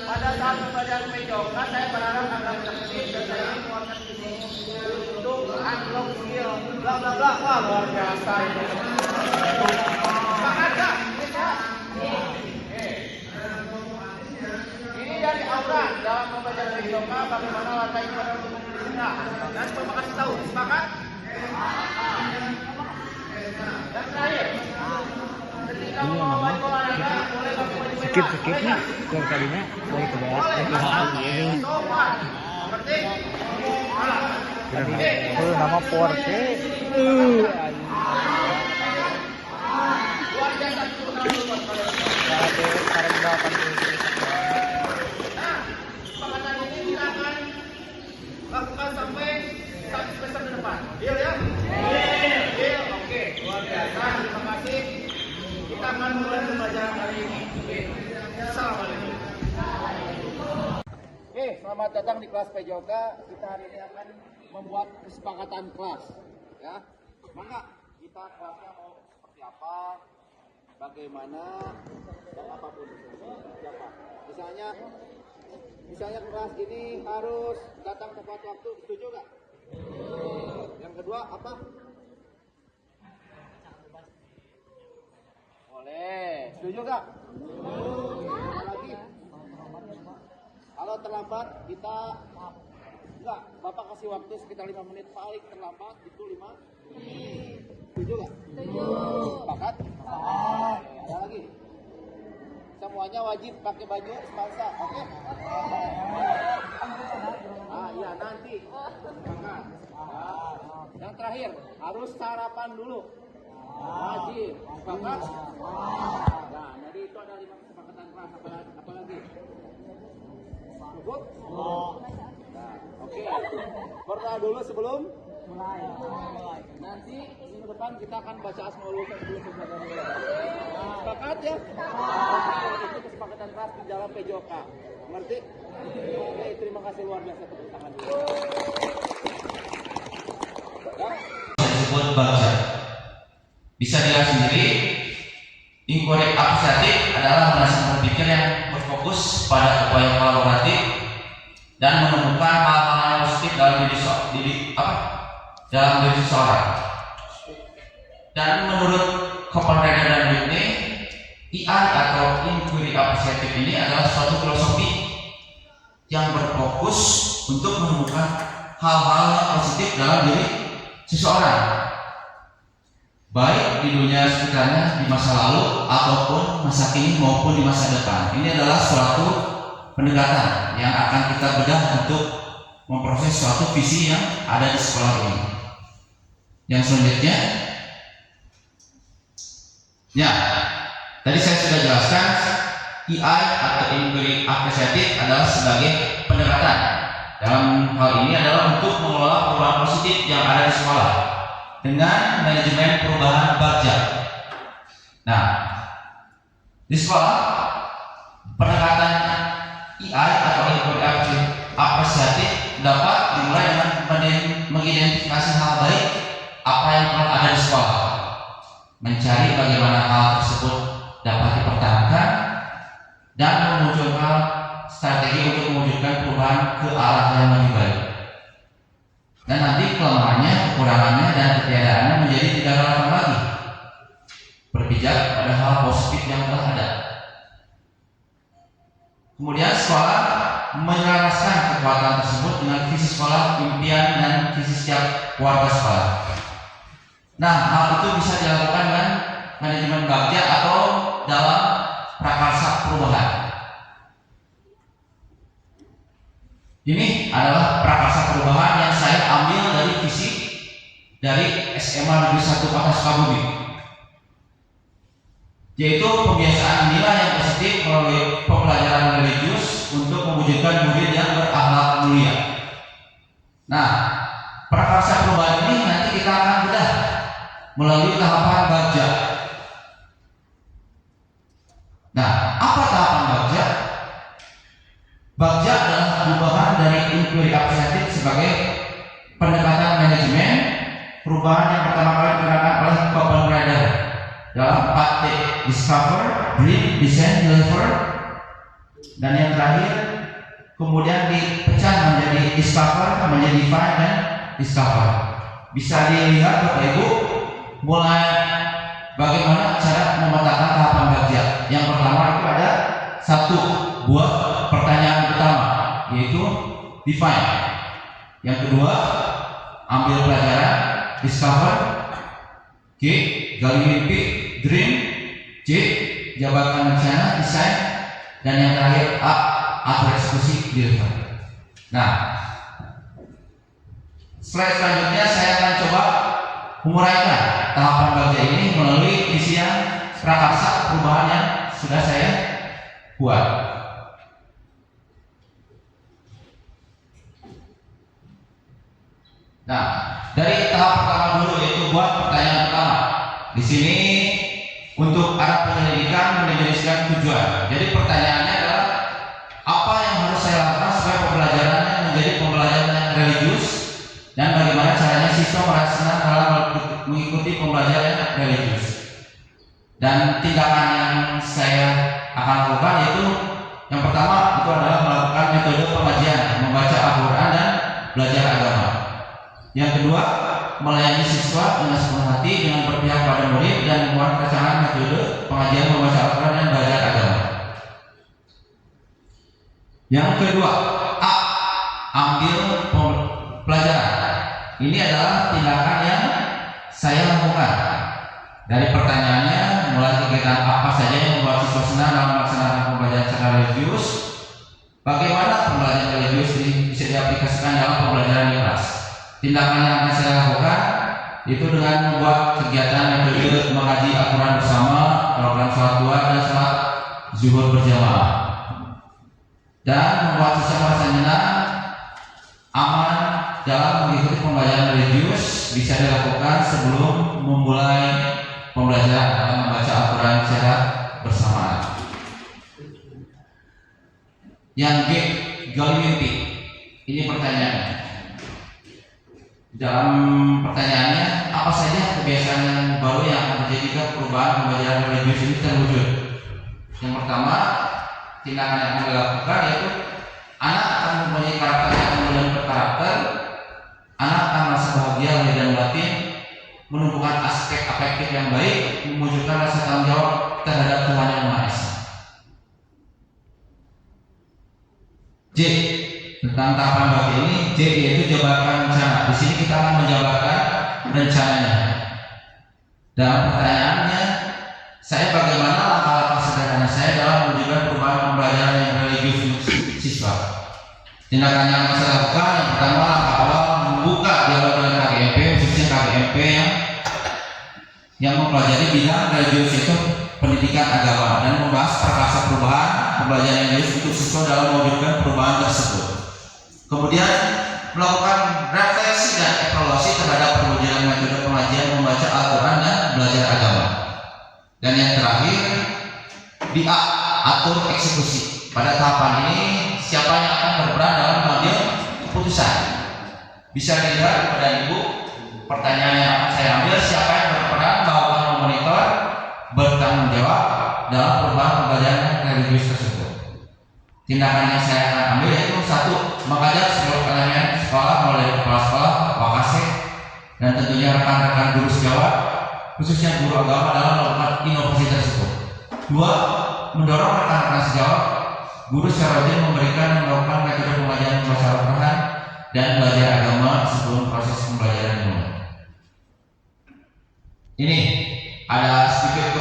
Pada saat pembelajaran PJOK, saya berharap agar tertib dan saya menguatkan ini untuk unlock skill. Bla bla bla. Wah, luar biasa ini. Semangat gak? Ini dari Aura dalam pembelajaran PJOK bagaimana lantai pada untuk mengulisnya. Dan coba kasih tahu, sepakat? Dan terakhir, ketika memulai olahraga, boleh Skip nih. Yang tadinya dari ke bawah. Sopan. Ngerti? Nama Porsche. Luar biasa. Sekarang udah 80. Nah, kesepakatan ini kita akan lakukan sampai satu semester ke depan. Deal ya? Deal. Oke, luar biasa. Terima kasih. Kita akan mulai pembelajaran hari ini. Oke. Assalamualaikum. Oke, selamat datang di kelas PJOK. Kita hari ini akan membuat kesepakatan kelas. Ya, maka kita kelasnya mau seperti apa, bagaimana, dan apapun itu. Siapa? Misalnya kelas ini harus datang tepat waktu. Setuju nggak? Yang kedua apa? Boleh. Setuju gak? Lagi. Kalau terlambat kita enggak, Bapak kasih waktu sekitar 5 menit, paling terlambat itu 5 menit. Setuju gak? Setuju. Sepakat? Sepakat. Ada lagi? Semuanya wajib pakai baju sepansa, oke? Iya nanti. Sepakat. Yang terakhir, harus sarapan dulu. Wajib. Sepakat? Nah, jadi itu ada 5 kesepakatan kelas. Apa lagi? Cukup? Nah, oke. Berdoa dulu sebelum mulai. Nanti minggu depan kita akan baca Asmaul Husna sebelum kita mulai. Sepakat ya? Itu kesepakatan kelas di dalam PJOK. Ngerti? Oke, terima kasih luar biasa tepuk tangan. Disebut baca. Bisa dilihat sendiri, inquiry apresiatif adalah menarik berpikir yang berfokus pada upaya kolaboratif dan menemukan hal-hal yang positif dalam diri seseorang. Dan menurut Copenhagen dan Whitney, IAI atau inquiry apresiatif ini adalah suatu filosofi yang berfokus untuk menemukan hal-hal yang positif dalam diri seseorang, baik di dunia sekitarnya, di masa lalu ataupun masa kini maupun di masa depan. Ini adalah suatu pendekatan yang akan kita bedah untuk memproses suatu visi yang ada di sekolah ini. Yang selanjutnya, ya, tadi saya sudah jelaskan EI atau inquiry apresiatif adalah sebagai pendekatan. Dalam hal ini adalah untuk mengelola perubahan positif yang ada di sekolah dengan manajemen perubahan bagja. Nah, di sekolah pendekatan EI atau inquiry apresiatif dapat dimulai dengan mengidentifikasi hal baik apa yang telah ada di sekolah, mencari bagaimana hal tersebut dapat dipertahankan, dan memunculkan strategi untuk mewujudkan perubahan ke arah yang lebih baik. Dan nanti kelemahannya, kekurangannya, dan ketiadaannya menjadi tidak relevan lagi. Berpijak pada hal positif yang telah ada. Kemudian sekolah menyelaraskan kekuatan tersebut dengan visi sekolah, impian, dan visi setiap warga sekolah. Nah, hal itu bisa dilakukan dengan manajemen bagja atau dalam prakarsa perubahan. Ini adalah prakarsa perubahan yang saya ambil dari visi dari SMA Negeri 1 Kota Sukabumi, yaitu pembiasaan nilai yang positif melalui pembelajaran religius untuk mewujudkan murid yang berakhlak mulia. Nah, prakarsa perubahan ini nanti kita akan bedah melalui tahapan bagja. Nah, apa tahapan bagja? Bagja adalah perubahan dari inquiry apresiatif sebagai pendekatan manajemen perubahan yang pertama kali digunakan oleh Copenhagen dalam 4T: discover, dream, design, deliver, dan yang terakhir kemudian dipecah menjadi discover, menjadi define, dan discover. Bisa dilihat Bapak Ibu mulai bagaimana cara memetakan tahapan bagja. Yang pertama itu ada satu buah pertanyaan pertama, yaitu define. Yang kedua, ambil pelajaran, discover. G, gali mimpi, dream. C, jabarkan rencana, desain. Dan yang terakhir A, atur eksekusi, deliver. Nah, slide selanjutnya saya akan coba menguraikan tahapan bagja ini melalui isian prakarsa perubahan yang sudah saya buat. Nah, dari tahap pertama dulu, yaitu buat pertanyaan pertama. Di sini untuk arah penyelidikan mendefinisikan tujuan. Jadi pertanyaannya adalah apa yang harus saya lakukan supaya pembelajarannya menjadi pembelajaran yang religius, dan bagaimana caranya siswa merasa senang dalam mengikuti pembelajaran yang religius. Dan tindakan yang saya akan lakukan yaitu yang pertama itu adalah melakukan metode pengajian, membaca Al-Quran dan belajar agama. Yang kedua, melayani siswa dengan sepenuh hati, dengan berpihak pada murid, dan membuat rancangan metode pengajian membaca Al-Quran dan belajar agama. Yang kedua, A. Ambil pelajaran. Ini adalah tindakan yang saya lakukan. Dari pertanyaannya, mulai kegiatan apa saja yang membuat siswa senang dalam melaksanakan pembelajaran secara religius, bagaimana pembelajaran religius bisa diaplikasikan dalam pembelajaran di kelas. Tindakan yang akan saya lakukan itu dengan membuat kegiatan metode mengaji Al-Quran bersama, program sholat duha dan sholat zuhur berjamaah, dan membuat siswa merasa nyenang, aman dalam mengikuti pembelajaran religius bisa dilakukan sebelum memulai pembelajaran dalam membaca Al-Quran secara bersamaan. Yang B, gali mimpi. Ini pertanyaannya. Dalam pertanyaannya, apa saja kebiasaan yang baru yang akan terjadi jika perubahan pembelajaran religius ini terwujud? Yang pertama, tindakan yang akan dilakukan yaitu anak akan mempunyai karakter yang kemudian berkarakter. Anak akan merasa bahagia lahir dan batin, menumbuhkan aspek afektif yang baik, mewujudkan rasa tanggung jawab terhadap Tuhan Yang Maha Esa. J. Tentang tahapan bagi ini, J yaitu jabarkan rencana. Di sini kita akan menjabarkan rencananya. Dalam pertanyaannya, saya bagaimana langkah-langkah sederhana saya dalam mewujudkan perubahan pembelajaran yang religius untuk siswa. Tindakan yang saya lakukan, yang pertama, langkah awal membuka dialog dengan KGMP, khususnya KGMP yang mempelajari bidang religius itu pendidikan agama, dan membahas perkasa perubahan pembelajaran religius untuk siswa dalam mewujudkan perubahan tersebut. Kemudian melakukan refleksi dan evaluasi terhadap perwujudan metode pengajian membaca Al-Quran dan belajar agama. Dan yang terakhir, di A, atur eksekusi. Pada tahapan ini, siapa yang akan berperan dalam mengambil keputusan? Bisa dilihat pada Ibu, pertanyaan yang akan saya ambil, siapa yang berperan bahwa memonitor, bertanggung jawab dalam perubahan pembelajaran religius tersebut. Tindakan yang saya akan ambil yaitu 1. Mengajak seluruh elemen sekolah mulai dari kepala sekolah, wakasek, dan tentunya rekan-rekan guru sejawat, khususnya guru agama dalam melakukan inovasi tersebut. 2. Mendorong rekan-rekan sejawat guru secara rutin memberikan dan melakukan metode pengajaran membaca Al-Quran dan belajar agama sebelum proses pembelajaran dimulai. Ini ada sedikit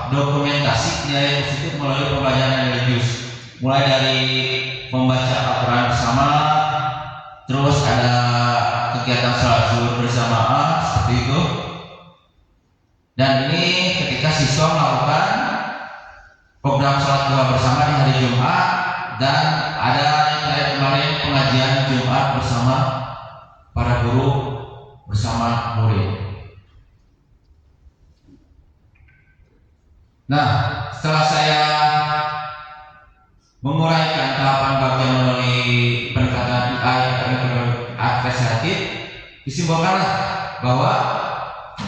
dokumentasi nilai positif melalui pembelajaran religius, mulai dari membaca Al-Quran bersama, terus ada kegiatan sholat zuhur berjamaah seperti itu. Dan ini ketika siswa melakukan program sholat duha bersama di hari Jumat, dan ada yang terakhir kemarin pengajian Jumat bersama para guru bersama murid. Nah, setelah saya menguraikan tahapan bagian melalui pendekatan AI atau apresiatif, disimpulkanlah bahwa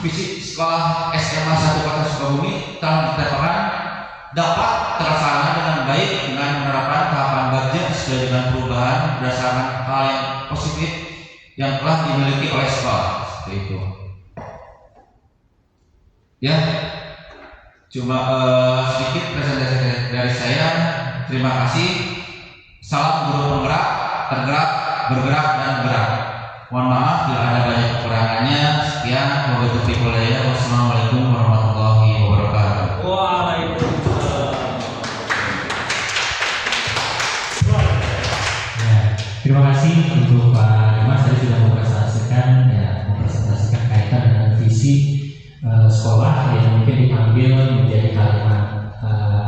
visi sekolah SMA 1 Kota Sukabumi telah ditetapkan dapat terlaksana dengan baik dengan menerapkan tahapan budget sesuai dengan perubahan berdasarkan hal yang positif yang telah dimiliki oleh sekolah. Seperti itu. Ya, cuma sedikit presentasi dari saya. Terima kasih. Salam guru penggerak, tergerak, bergerak, dan berat. Mohon maaf bila ada banyak kekurangannya. Sekian, wabillahi taufiq. Wassalamualaikum warahmatullahi wabarakatuh. Waalaikumsalam. Ya, terima kasih untuk Pak Dimas tadi sudah mempresentasikan kaitan dengan visi sekolah yang mungkin diambil menjadi kalimat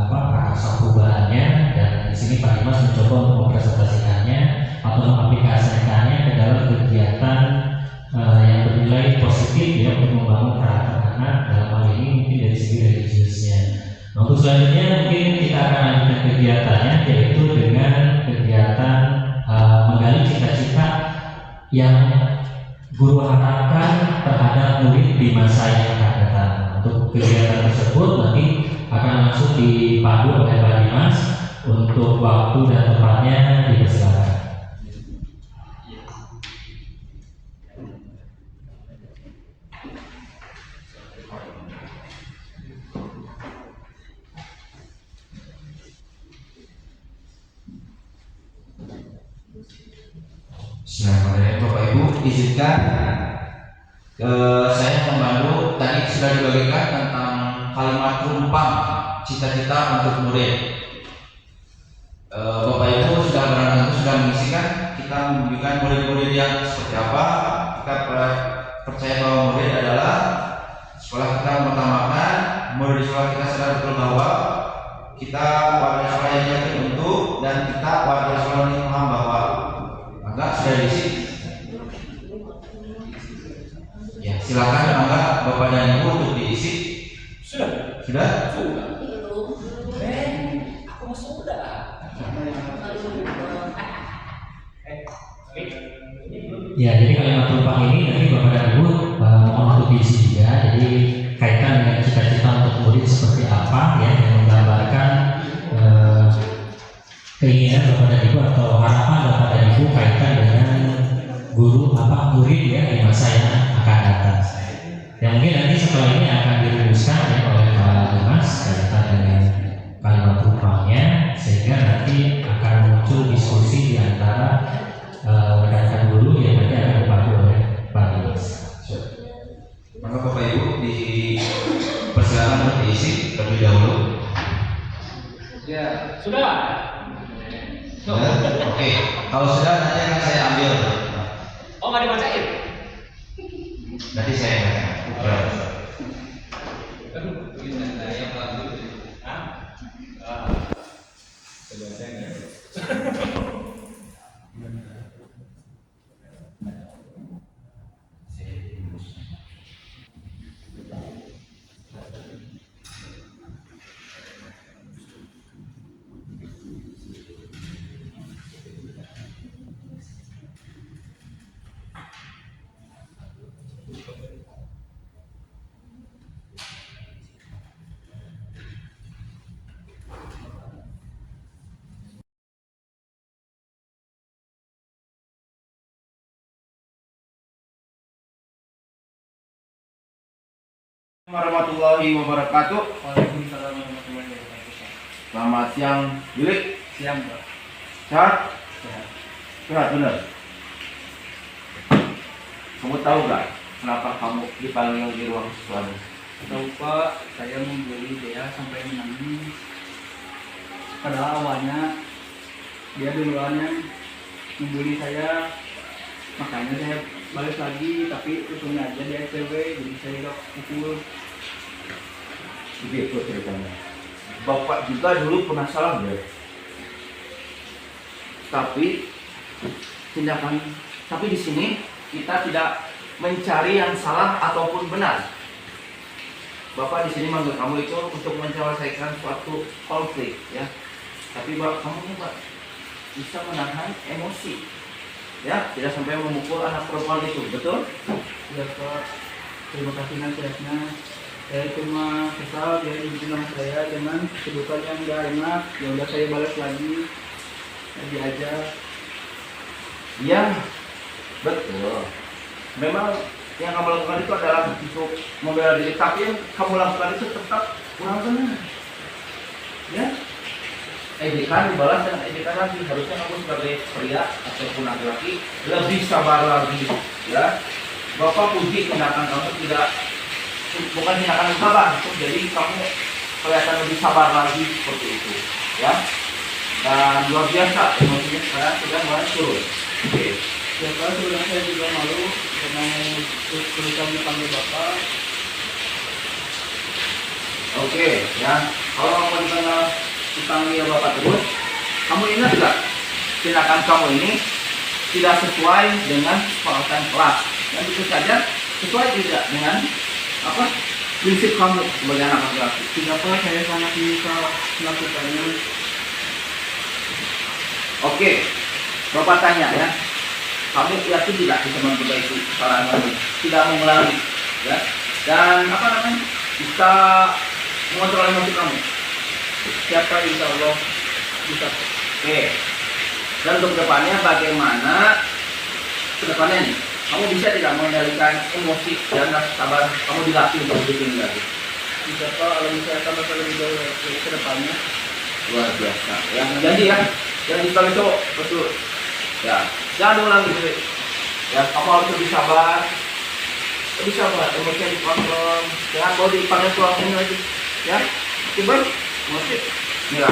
prakarsa perubahannya, dan di sini Pak Dimas mencoba untuk mempresentasikannya atau mengaplikasikannya ke dalam kegiatan yang bernilai positif ya untuk membangun karakter anak dalam hal ini mungkin dari segi religiusnya. Nah, untuk selanjutnya mungkin kita akan lanjutkan kegiatannya, yaitu dengan kegiatan menggali cita-cita yang guru harapkan terhadap murid di masa yang akan datang. Untuk kegiatan tersebut nanti akan langsung dipadu oleh Pak Dimas. Untuk waktu dan tempatnya dipersilakan. Bismillahirrahmanirrahim. Bapak Ibu, izinkan saya membantu. Tadi sudah dibagikan tentang kalimat rumpang cita-cita untuk murid. Bapak Ibu sudah barangkali sudah mengisikan. Kita memberikan murid-murid yang seperti apa. Kita percaya bahwa murid adalah sekolah kita mengutamakan. Murid di sekolah kita sadar betul bahwa kita warga sekolah yang yakin untuk, dan kita warga sekolah yang paham bahwa enggak sudah diisi. Ya, silakan enggak Bapak dan Ibu untuk diisi. Sudah. Sudah? Ya, jadi kalimat rumpang ini nanti Bapak dan Ibu mohon untuk diisi juga. Jadi kaitan dengan cita-cita untuk murid seperti apa ya, yang menggambarkan keinginan Bapak dan Ibu atau harapan Bapak dan Ibu kaitan dengan guru apa murid ya di masa yang akan datang. Yang mungkin nanti setelah ini akan dirumuskan ya oleh Pak Dimas kaitan dengan kalimat rumpangnya, sehingga nanti akan muncul diskusi di antara rekan-rekan guru yang nanti akan dibantu oleh Pak Dimas. Maka Bapak Ibu dipersilakan untuk diisi terlebih dahulu. Ya, sudah. Sudah? Oke. Kalau sudah nanti akan saya ambil. Oh, nggak dibacain? Nanti saya baca. Warahmatullahi wabarakatuh. Waalaikumsalam warahmatullahi wabarakatuh. Selamat siang, Billy. Siang, Pak. Sehat? Sehat. Sehat benar. Kamu tahu gak kenapa kamu dipanggil di ruang siswa? Tahu Pak, saya membuli dia sampai menangis. Padahal awalnya dia duluan yang membuli saya, makanya saya balik lagi, tapi untungnya aja dia cewek, jadi saya gak pukul. Begitu ceritanya. Bapak juga dulu pernah salah ya. Tapi di sini kita tidak mencari yang salah ataupun benar. Bapak di sini manggil kamu itu untuk menyelesaikan suatu konflik ya. Tapi Bapak kamu bisa menahan emosi. Ya, tidak sampai memukul anak perempuan itu, betul? Ya Pak, terima kasih nasihatnya. Saya cuma kesal dia dibilang saya dengan kedudukan yang gak enak. Ya udah saya balas lagi aja. Iya, betul. Memang yang kamu lakukan itu adalah untuk membela diri, tapi yang kamu lakukan itu tetap kurang benar. Ya, ejekan dibalas dengan ejekan lagi. Harusnya kamu sebagai pria ataupun laki-laki lebih sabar lagi. Ya, Bapak puji tindakan kamu bukan tindakan sabar, jadi kamu kelihatan lebih sabar lagi seperti itu. Ya, dan luar biasa emosinya sekarang sudah mulai turun. Oke. Ya Pak, sebenarnya saya juga malu karena kesulitan dipanggil Bapak. Oke, ya. Kalau mau dipanggil Bapak terus, kamu ingat nggak tindakan kamu ini tidak sesuai dengan kesepakatan kelas? Dan itu saja sesuai tidak dengan apa prinsip kamu sebagai anak laki-laki? Tidak Pak, saya sangat menyesal melakukannya. Oke, Bapak tanya ya. Kamu yakin tidak bisa memperbaiki kesalahan kamu? Tidak mengulangi, ya? Dan bisa mengontrol emosi kamu? Siapa insya Allah bisa. Oke. Dan untuk kedepannya bagaimana kedepannya nih? Kamu bisa tidak mengendalikan emosi dan rasa sabar kamu dilatih untuk bikin lagi? Bisa Pak, kalau misalnya tambah lebih jauh ke depannya. Luar biasa. Yang jadi ya, yang di cowok betul. Ya, jangan diulang gitu. Ya, kamu harus lebih sabar. Lebih sabar, emosinya dikontrol. Jangan mau dipanggil tuang ini lagi. Ya, coba emosi. Mila,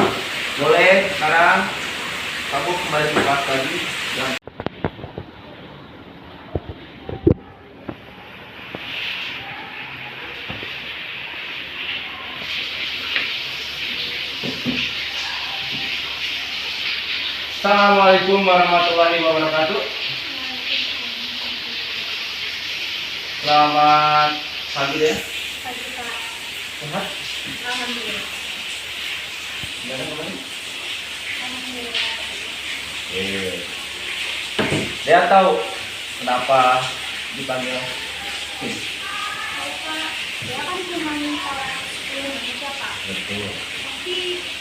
boleh sekarang kamu kembali ke kelas lagi. Ya. Assalamualaikum warahmatullahi wabarakatuh. Selamat pagi deh. Pagi Pak. Sehat? Alhamdulillah. Gimana kemarin? Alhamdulillah. Dia tahu kenapa dipanggil Kim. Baik Pak, dia kan cuma minta ilmu aja Pak. Betul. Tapi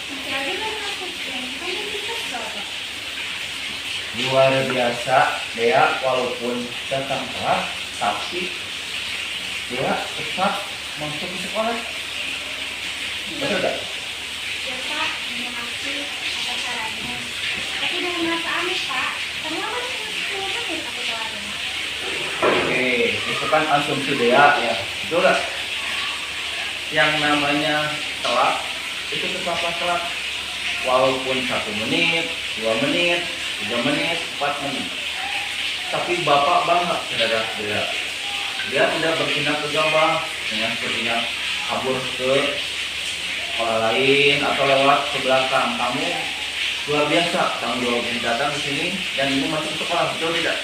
masih aja kan masuk yang kan dia kesel Pak. Luar biasa, Dea walaupun datang telat, tapi Dea tetap masuk ke sekolah. Betul gak? Ya Pak, terima kasih atas sarannya. Tapi dengan merasa aneh Pak, karena kan cuma 10 menit aku keluarin. Oke, itu kan asumsi Dea ya. Betul gak? Yang namanya telat itu tetaplah telat. Walaupun 1 menit, 2 menit, 3 menit, 4 menit. Tapi Bapak bangga terhadap Dea. Dia tidak bertindak gegabah dengan sepertinya kabur ke sekolah lain atau lewat ke belakang. Kamu luar biasa, tanggung jawab datang ke sini dan ini masuk ke sekolah, betul tidak?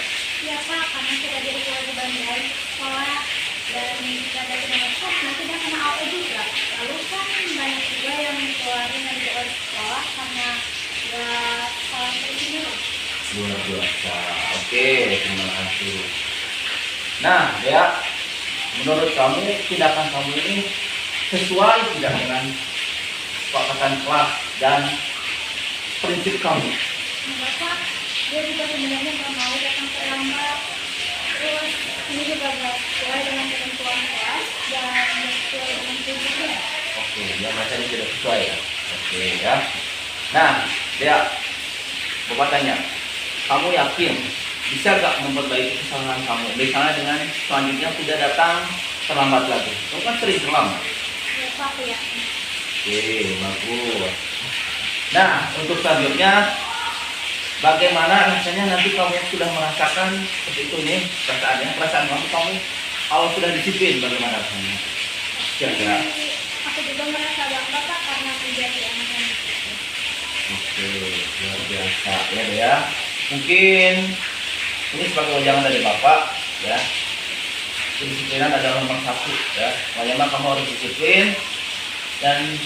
Ya Pak, karena sudah jadi kewajiban dari sekolah dan jika ada kenaikan nanti dia kena AO juga. Lalu kan banyak juga yang dikeluarin dari sekolah karena gak sekolah seperti ini. Luar biasa. Oke, terima kasih. Nah, Dea, menurut kamu tindakan kamu ini sesuai tidak dengan kesepakatan kelas dan prinsip kamu? Enggak Pak, dia juga sebenarnya gak mau datang terlambat. Terus ini juga gak sesuai dengan ketentuan kelas dan gak sesuai dengan prinsipnya. Oke, dia macamnya tidak sesuai ya. Oke ya. Nah, Dea, Bapak tanya, kamu yakin bisa gak memperbaiki kesalahan kamu? Misalnya dengan selanjutnya tidak datang terlambat lagi. Kamu kan sering terlambat. Ya Pak, aku yakin. Oke, bagus. Nah, untuk selanjutnya, bagaimana rasanya nanti kamu sudah merasakan seperti itu nih perasaan kamu kalau sudah disiplin, bagaimana rasanya? Kira-kira. Aku juga merasa bangga Pak karena menjadi anak yang disiplin. Oke, luar biasa ya Dea. Mungkin ini sebagai wejangan dari Bapak ya. Kedisiplinan adalah nomor 1 ya. Bagaimana kamu harus disiplin dan